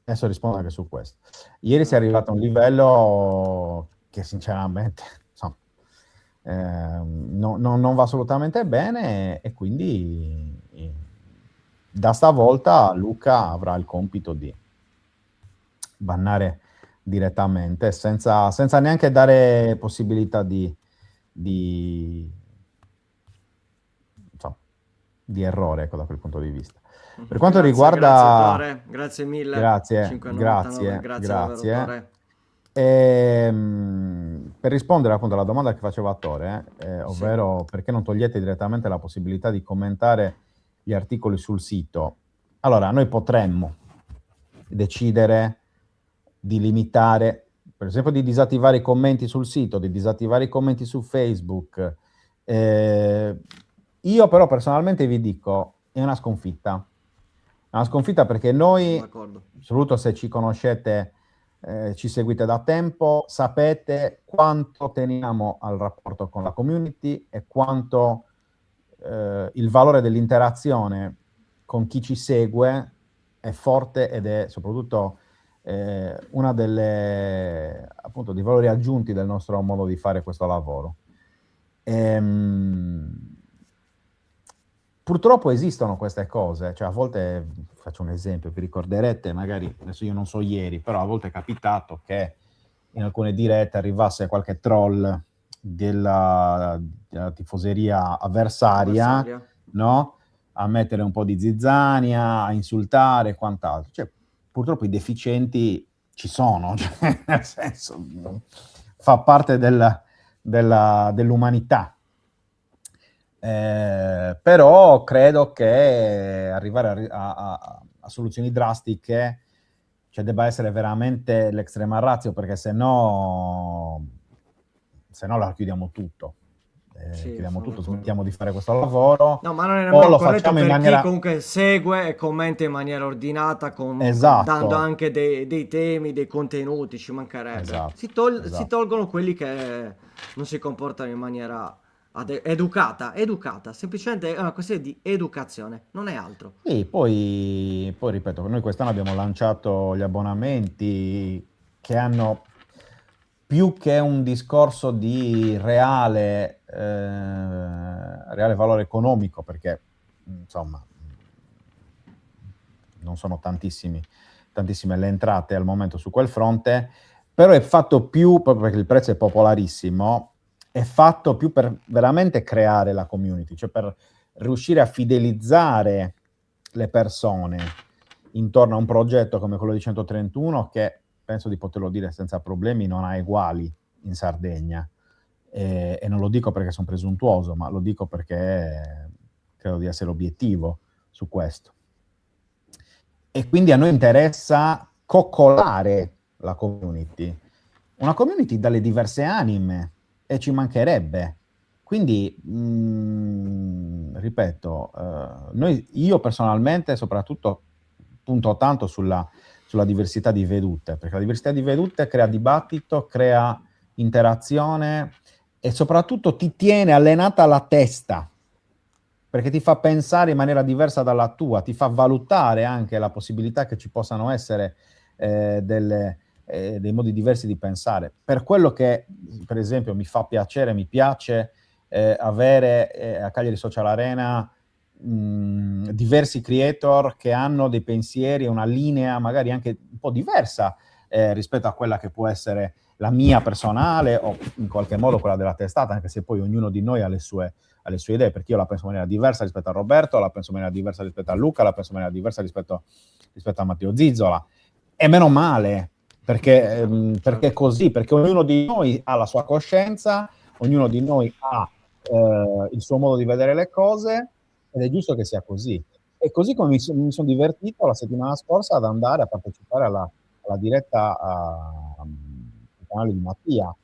adesso rispondo anche su questo, ieri si è arrivato a un livello che sinceramente insomma, non va assolutamente bene, e quindi da stavolta Luca avrà il compito di bannare direttamente, senza neanche dare possibilità insomma, di errore, ecco, da quel punto di vista. Per quanto Grazie riguarda... Tore, grazie mille. Grazie, 5,99, grazie davvero grazie. Tore. per rispondere appunto alla domanda che faceva Attore, Sì. ovvero perché non togliete direttamente la possibilità di commentare gli articoli sul sito? Allora, noi potremmo decidere di limitare, per esempio di disattivare i commenti sul sito, di disattivare i commenti su Facebook. Io però personalmente vi dico, è una sconfitta. È una sconfitta perché noi, D'accordo. soprattutto se ci conoscete, ci seguite da tempo, sapete quanto teniamo al rapporto con la community e quanto il valore dell'interazione con chi ci segue è forte ed è soprattutto una delle appunto dei valori aggiunti del nostro modo di fare questo lavoro. Purtroppo esistono queste cose, cioè a volte, faccio un esempio, vi ricorderete, magari, adesso io non so ieri, però a volte è capitato che in alcune dirette arrivasse qualche troll della tifoseria avversaria, no? A mettere un po' di zizzania, a insultare e quant'altro. Cioè, purtroppo i deficienti ci sono, cioè, nel senso, fa parte dell'umanità. Però credo che arrivare a soluzioni drastiche, cioè debba essere veramente l'extrema ratio, perché se no la chiudiamo tutto. Sì, Chiudiamo sono tutto, d'accordo. smettiamo di fare questo lavoro. No, ma non è o nemmeno lo corretto facciamo in per maniera... chi comunque segue e commenta in maniera ordinata, Esatto. dando anche dei temi, dei contenuti, ci mancherebbe. Esatto, Si esatto. tolgono quelli che non si comportano in maniera educata, semplicemente è una questione di educazione, non è altro. Sì, poi ripeto, noi quest'anno abbiamo lanciato gli abbonamenti che hanno più che un discorso di reale valore economico, perché insomma non sono tantissime le entrate al momento su quel fronte, però è fatto più, proprio perché il prezzo è popolarissimo, è fatto più per veramente creare la community, cioè per riuscire a fidelizzare le persone intorno a un progetto come quello di 131, che penso di poterlo dire senza problemi, non ha eguali in Sardegna. E non lo dico perché sono presuntuoso, ma lo dico perché credo di essere obiettivo su questo. E quindi a noi interessa coccolare la community, una community dalle diverse anime, e ci mancherebbe. Quindi, ripeto, io personalmente soprattutto punto tanto sulla diversità di vedute, perché la diversità di vedute crea dibattito, crea interazione e soprattutto ti tiene allenata la testa, perché ti fa pensare in maniera diversa dalla tua, ti fa valutare anche la possibilità che ci possano essere dei modi diversi di pensare. Per quello che, per esempio, mi piace avere a Cagliari Social Arena diversi creator che hanno dei pensieri e una linea magari anche un po' diversa rispetto a quella che può essere la mia personale o in qualche modo quella della testata, anche se poi ognuno di noi ha le sue idee, perché io la penso in maniera diversa rispetto a Roberto, la penso in maniera diversa rispetto a Luca, la penso in maniera diversa rispetto a Matteo Zizzola. E meno male, perché è così, perché ognuno di noi ha la sua coscienza, ognuno di noi ha il suo modo di vedere le cose, ed è giusto che sia così. E così come mi sono divertito la settimana scorsa ad andare a partecipare alla diretta al canale di Mattia,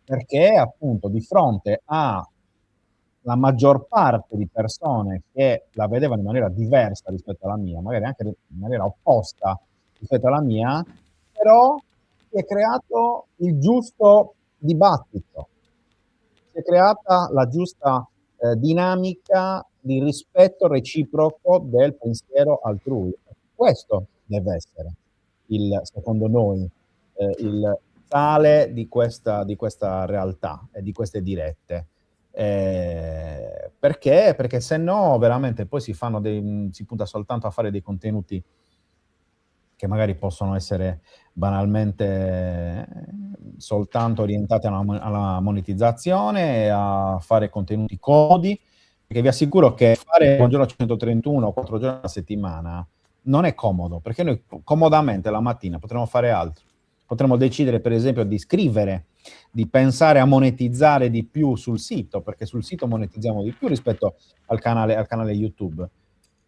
perché appunto di fronte a la maggior parte di persone che la vedevano in maniera diversa rispetto alla mia, magari anche in maniera opposta rispetto alla mia, però si è creato il giusto dibattito, si è creata la giusta dinamica di rispetto reciproco del pensiero altrui. Questo deve essere, secondo noi, il sale di questa realtà e di queste dirette. Perché se no veramente poi si punta soltanto a fare dei contenuti che magari possono essere banalmente soltanto orientati alla monetizzazione e a fare contenuti comodi, perché vi assicuro che fare Buongiorno 131 4 giorni alla settimana non è comodo, perché noi comodamente la mattina potremmo fare altro, Potremmo decidere, per esempio, di scrivere, di pensare a monetizzare di più sul sito, perché sul sito monetizziamo di più rispetto al canale YouTube.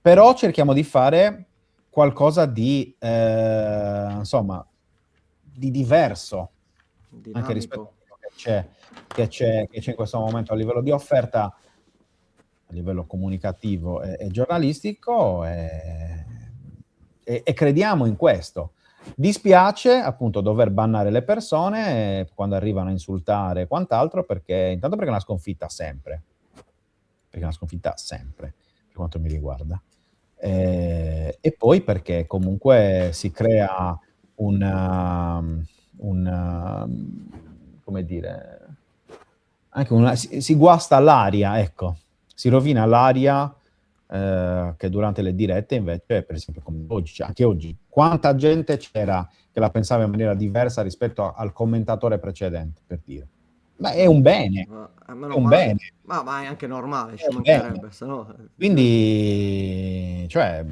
Però cerchiamo di fare qualcosa di, insomma, di diverso, anche rispetto a Dinamico. quello che c'è in questo momento a livello di offerta, a livello comunicativo e giornalistico, e crediamo in questo. Dispiace appunto dover bannare le persone quando arrivano a insultare e quant'altro, intanto perché è una sconfitta sempre, per quanto mi riguarda. E poi perché comunque si crea come dire, anche si guasta l'aria, ecco, si rovina l'aria che durante le dirette invece, per esempio come oggi, cioè anche oggi, quanta gente c'era che la pensava in maniera diversa rispetto al commentatore precedente, per dire. Ma è un bene, è Meno un male. bene. Ma è anche normale, È ci un bene. mancherebbe, se no... Quindi, cioè,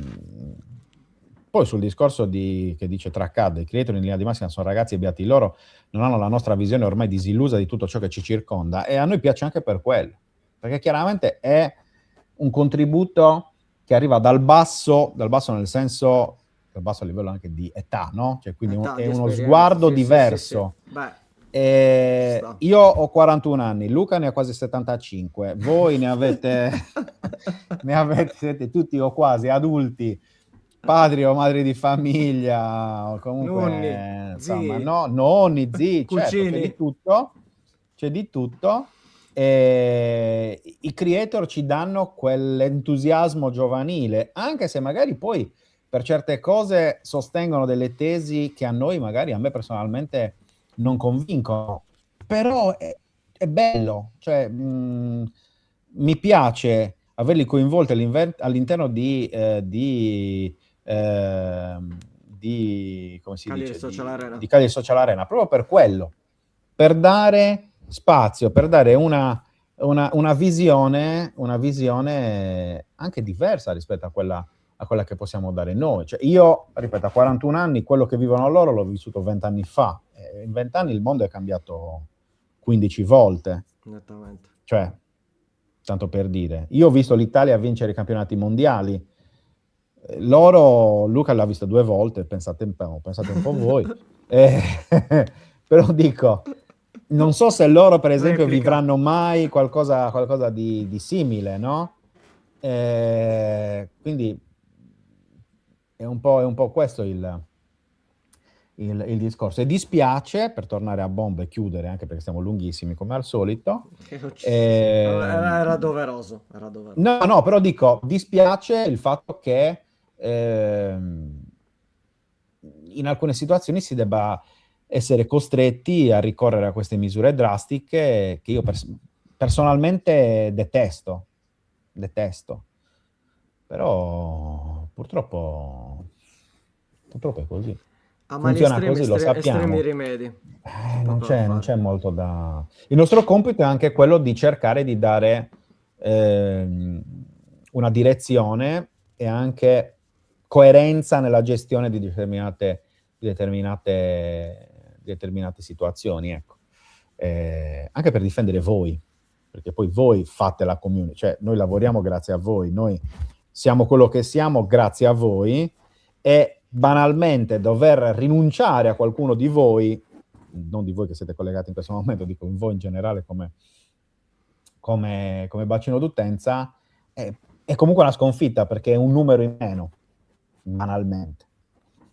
poi sul discorso che dice Traccad, i creator in linea di massima sono ragazzi e beati loro, non hanno la nostra visione ormai disillusa di tutto ciò che ci circonda, e a noi piace anche per quello, perché chiaramente è un contributo che arriva dal basso nel senso, dal basso a livello anche di età, no? Cioè, quindi Età è di uno esperienza, sguardo sì, diverso. Beh, ci sta. Io ho 41 anni, Luca ne ha quasi 75, voi ne avete, siete tutti o quasi adulti, padri o madri di famiglia, o Nonni, comunque, insomma, zii, no, nonni, zii, certo, c'è cugini. di tutto, e i creator ci danno quell'entusiasmo giovanile, anche se magari poi per certe cose sostengono delle tesi che a me personalmente non convincono, però è bello, cioè mi piace averli coinvolti all'interno di come si Cagliari dice, Social Arena. di Cagliari Social Arena, proprio per quello, per dare spazio, per dare una visione anche diversa rispetto a quella che possiamo dare noi. Cioè io, ripeto, a 41 anni, quello che vivono loro l'ho vissuto 20 anni fa. In 20 anni il mondo è cambiato 15 volte. Nettamente. Cioè, tanto per dire. Io ho visto l'Italia vincere i campionati mondiali. Luca l'ha visto 2 volte, pensate un po' voi. Però dico, non so se loro, per esempio, Replica. vivranno mai qualcosa di simile, no? Quindi è un po' questo il discorso. E dispiace, per tornare a bomba e chiudere, anche perché siamo lunghissimi come al solito. Era doveroso. No, però dico, dispiace il fatto che in alcune situazioni si debba essere costretti a ricorrere a queste misure drastiche che io personalmente detesto. Però purtroppo è così. A mali Funziona estremi, così, lo estremi sappiamo. rimedi. C'è Non poco da c'è fare. molto da... Il nostro compito è anche quello di cercare di dare una direzione e anche coerenza nella gestione di determinate situazioni, ecco. Anche per difendere voi, perché poi voi fate la community, cioè noi lavoriamo grazie a voi, noi siamo quello che siamo grazie a voi, e banalmente dover rinunciare a qualcuno di voi, non di voi che siete collegati in questo momento, dico in voi in generale come bacino d'utenza, è comunque una sconfitta, perché è un numero in meno, banalmente.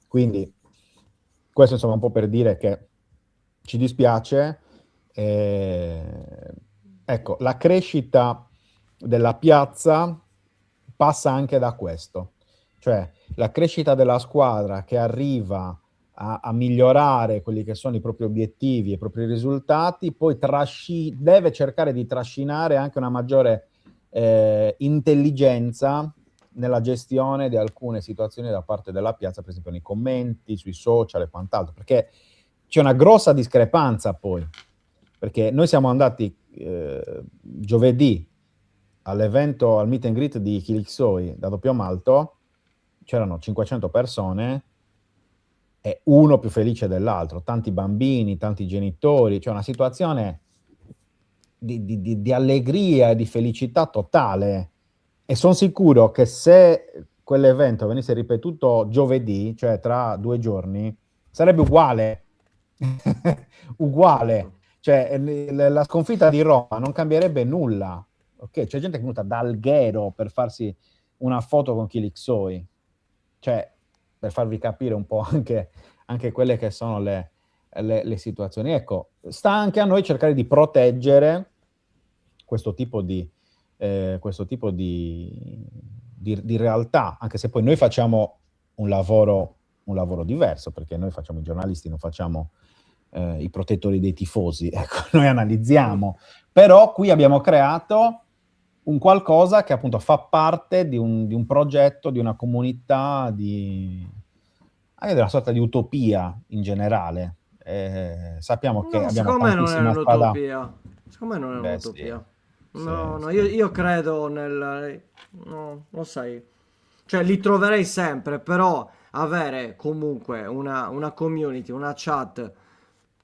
Quindi questo insomma un po' per dire che ci dispiace. Ecco, la crescita della piazza passa anche da questo, cioè la crescita della squadra che arriva a migliorare quelli che sono i propri obiettivi e i propri risultati, poi deve cercare di trascinare anche una maggiore intelligenza nella gestione di alcune situazioni da parte della piazza, per esempio nei commenti, sui social e quant'altro, perché c'è una grossa discrepanza poi, perché noi siamo andati giovedì all'evento, al meet and greet di Chilixoi da Doppio Malto, c'erano 500 persone, è uno più felice dell'altro, tanti bambini, tanti genitori, c'è una situazione di allegria e di felicità totale. E sono sicuro che se quell'evento venisse ripetuto giovedì, cioè tra 2 giorni, sarebbe uguale. Uguale. Cioè, la sconfitta di Roma non cambierebbe nulla. Ok, c'è gente che è venuta da Alghero per farsi una foto con Chilixoi. Cioè, per farvi capire un po' anche quelle che sono le situazioni. Ecco, sta anche a noi cercare di proteggere questo tipo di realtà, anche se poi noi facciamo un lavoro diverso, perché noi facciamo i giornalisti, non facciamo i protettori dei tifosi, ecco, noi analizziamo, però qui abbiamo creato un qualcosa che appunto fa parte di un progetto, di una comunità, anche di una sorta di utopia in generale. Sappiamo che No, abbiamo secondo me non è tantissima strada. un'utopia. Secondo me non è Beh, un'utopia. sì, No, no, sì. io credo nel... No, lo sai. Cioè, li troverei sempre, però avere comunque una community, una chat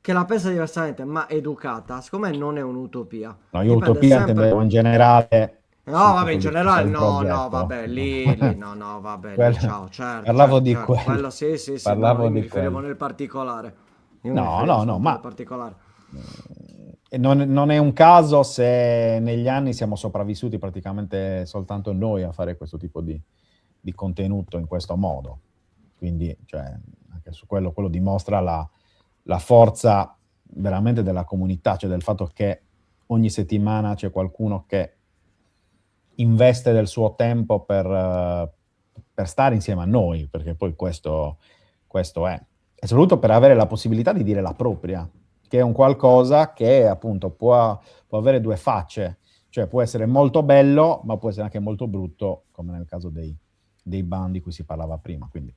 che la pensa diversamente, ma educata, secondo me non è un'utopia. No, io Dipende utopia sempre... intendevo in generale No, sul vabbè, in punto di vista generale del no, no, progetto. vabbè, lì, no, vabbè, lì, Quello- ciao, certo, parlavo certo, di certo, quello. quello sì, sì, no, Parlavo io mi di riferivo quello. nel particolare. Io mi No, riferivo no, no, soltanto nel ma particolare. non è un caso se negli anni siamo sopravvissuti praticamente soltanto noi a fare questo tipo di contenuto in questo modo. Quindi, cioè, anche su quello dimostra la forza veramente della comunità, cioè del fatto che ogni settimana c'è qualcuno che investe del suo tempo per stare insieme a noi, perché poi questo è. E soprattutto per avere la possibilità di dire la propria, che è un qualcosa che appunto può avere due facce, cioè può essere molto bello, ma può essere anche molto brutto, come nel caso dei ban di cui si parlava prima. Quindi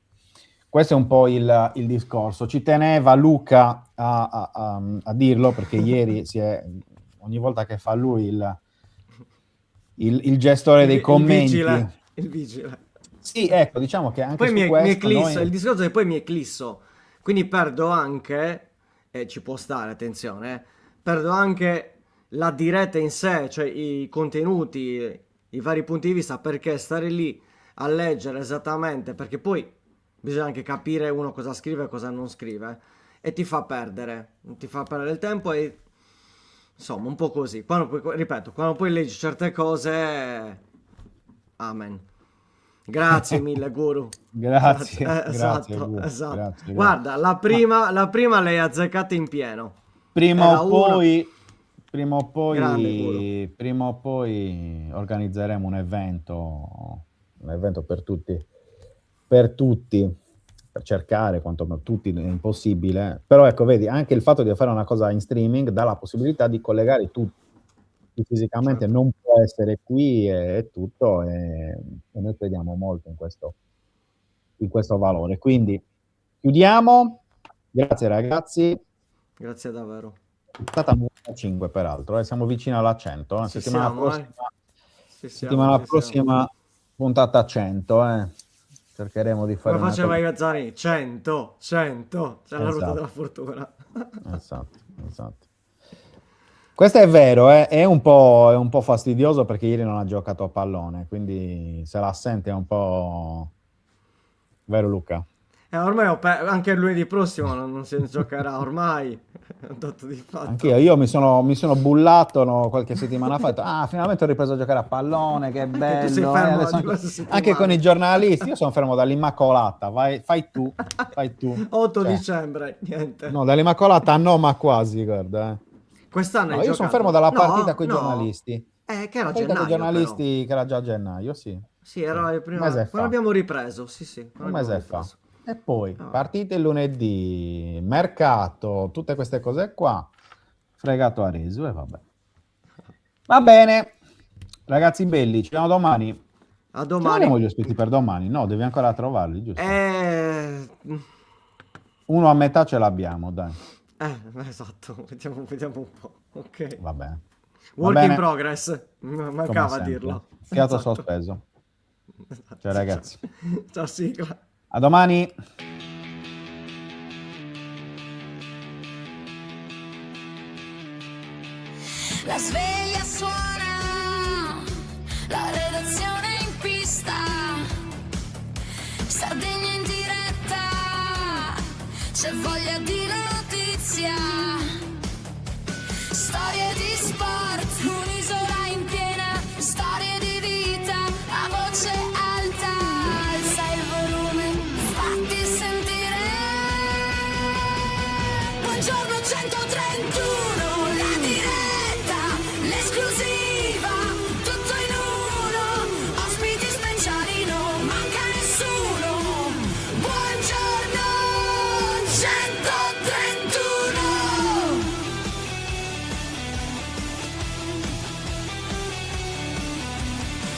questo è un po' il discorso. Ci teneva Luca a dirlo, perché ieri ogni volta che fa lui il gestore dei commenti. Il vigile. Sì, ecco, diciamo che anche Poi su mi questo eclisso, noi... il discorso è che poi mi eclisso, quindi perdo anche, e ci può stare, attenzione, perdo anche la diretta in sé, cioè i contenuti, i vari punti di vista, perché stare lì a leggere esattamente, perché poi bisogna anche capire uno cosa scrive e cosa non scrive, e ti fa perdere il tempo e insomma un po' così. Ripeto, quando poi leggi certe cose, amen. Grazie mille, guru. Grazie, grazie, Esatto, Gu, esatto. grazie. Guarda, la prima l'hai azzeccata in pieno. Prima Era o uno. Grande, Guru. prima o poi organizzeremo un evento per tutti, per cercare, quanto tutti è impossibile, però ecco, vedi, anche il fatto di fare una cosa in streaming dà la possibilità di collegare tutti. Chi fisicamente Certo. non può essere qui e tutto, e noi crediamo molto in questo valore. Quindi chiudiamo, grazie ragazzi, Grazie davvero. è stata 95 peraltro, siamo vicini alla 100, Ci settimana siamo, prossima, Ci settimana siamo, ci siamo. prossima puntata 100, cercheremo di fare Come una faceva cosa... i Gazzani? 100. C'è la ruota Esatto. della fortuna. Esatto. Questo è vero, è un po' fastidioso perché ieri non ha giocato a pallone, quindi se la sente è un po'... Vero Luca? Ormai anche il lunedì prossimo non si giocherà, ormai. È un dato di fatto. Anch'io, io mi sono bullato qualche settimana fa, ho detto, finalmente ho ripreso a giocare a pallone, che Anche bello. tu sei fermo da Adesso diverse settimane. anche con i giornalisti, io sono fermo dall'Immacolata, fai tu. 8 Cioè, dicembre, niente. no, dall'Immacolata no, ma quasi, guarda. Quest'anno No, hai io sono giocato? fermo dalla No, partita con i no. giornalisti. Che La era partita con i gennaio, però. giornalisti che era già a gennaio, sì. Sì, era il Un primo. mese fa. Quando abbiamo ripreso, sì. Un Quando mese abbiamo fa. ripreso. E poi partite il lunedì, mercato, tutte queste cose qua, fregato a reso e vabbè. Va bene, ragazzi belli, ci vediamo domani. A Ce domani. l'abbiamo gli ospiti per domani? No, devi ancora trovarli, giusto? Uno a metà ce l'abbiamo, dai. Esatto, vediamo un po'. Ok. Va bene. Work bene. in progress. Mancava Come dirlo. Fiato Esatto. sospeso. Ciao ragazzi. Ciao sigla. A domani. La sveglia suona, la redazione in pista, Sardegna in diretta, c'è voglia di notizia, storie di sport, un'isola in piena, storie di vita, a voce alta, alza il volume, fatti sentire. Buongiorno 131, la diretta, l'esclusiva, tutto in uno, ospiti speciali, non manca nessuno. Buongiorno 131.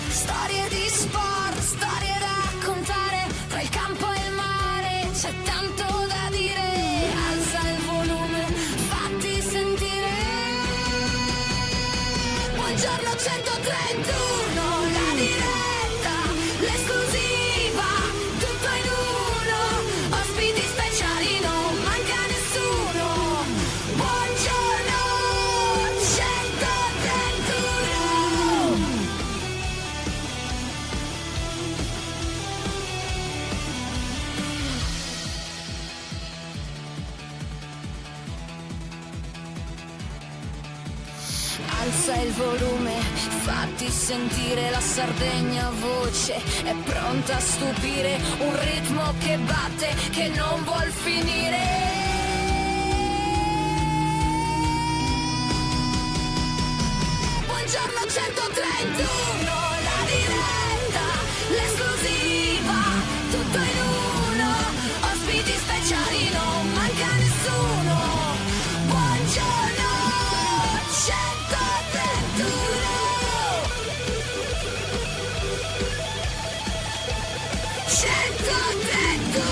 Storie di sport, storie da raccontare, tra il campo e il mare c'è tanto da dire. Alza il volume, fatti sentire. Buongiorno 131, la diretta, l'esclusiva, tutto in uno, ospiti speciali, non manca nessuno. Buongiorno 131. Alza il volume, fatti sentire, la Sardegna voce è pronta a stupire, un ritmo che batte, che non vuol finire. Buongiorno 131, la diretta, l'esclusiva, tutto in uno, ospiti speciali, non manca nessuno. Buongiorno 131. 131.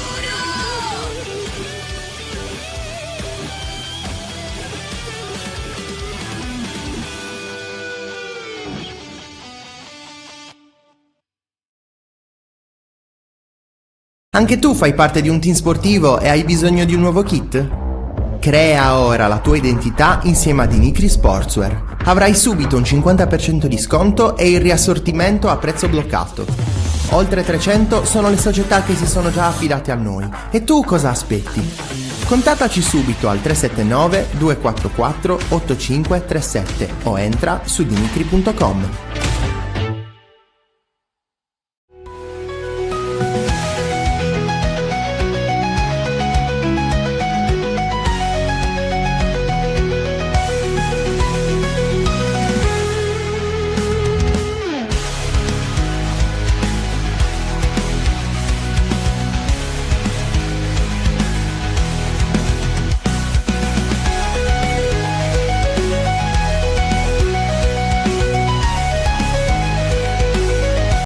Anche tu fai parte di un team sportivo e hai bisogno di un nuovo kit? Crea ora la tua identità insieme ad Inicri Sportswear. Avrai subito un 50% di sconto e il riassortimento a prezzo bloccato. Oltre 300 sono le società che si sono già affidate a noi. E tu cosa aspetti? Contattaci subito al 379 244 8537 o entra su dinicri.com.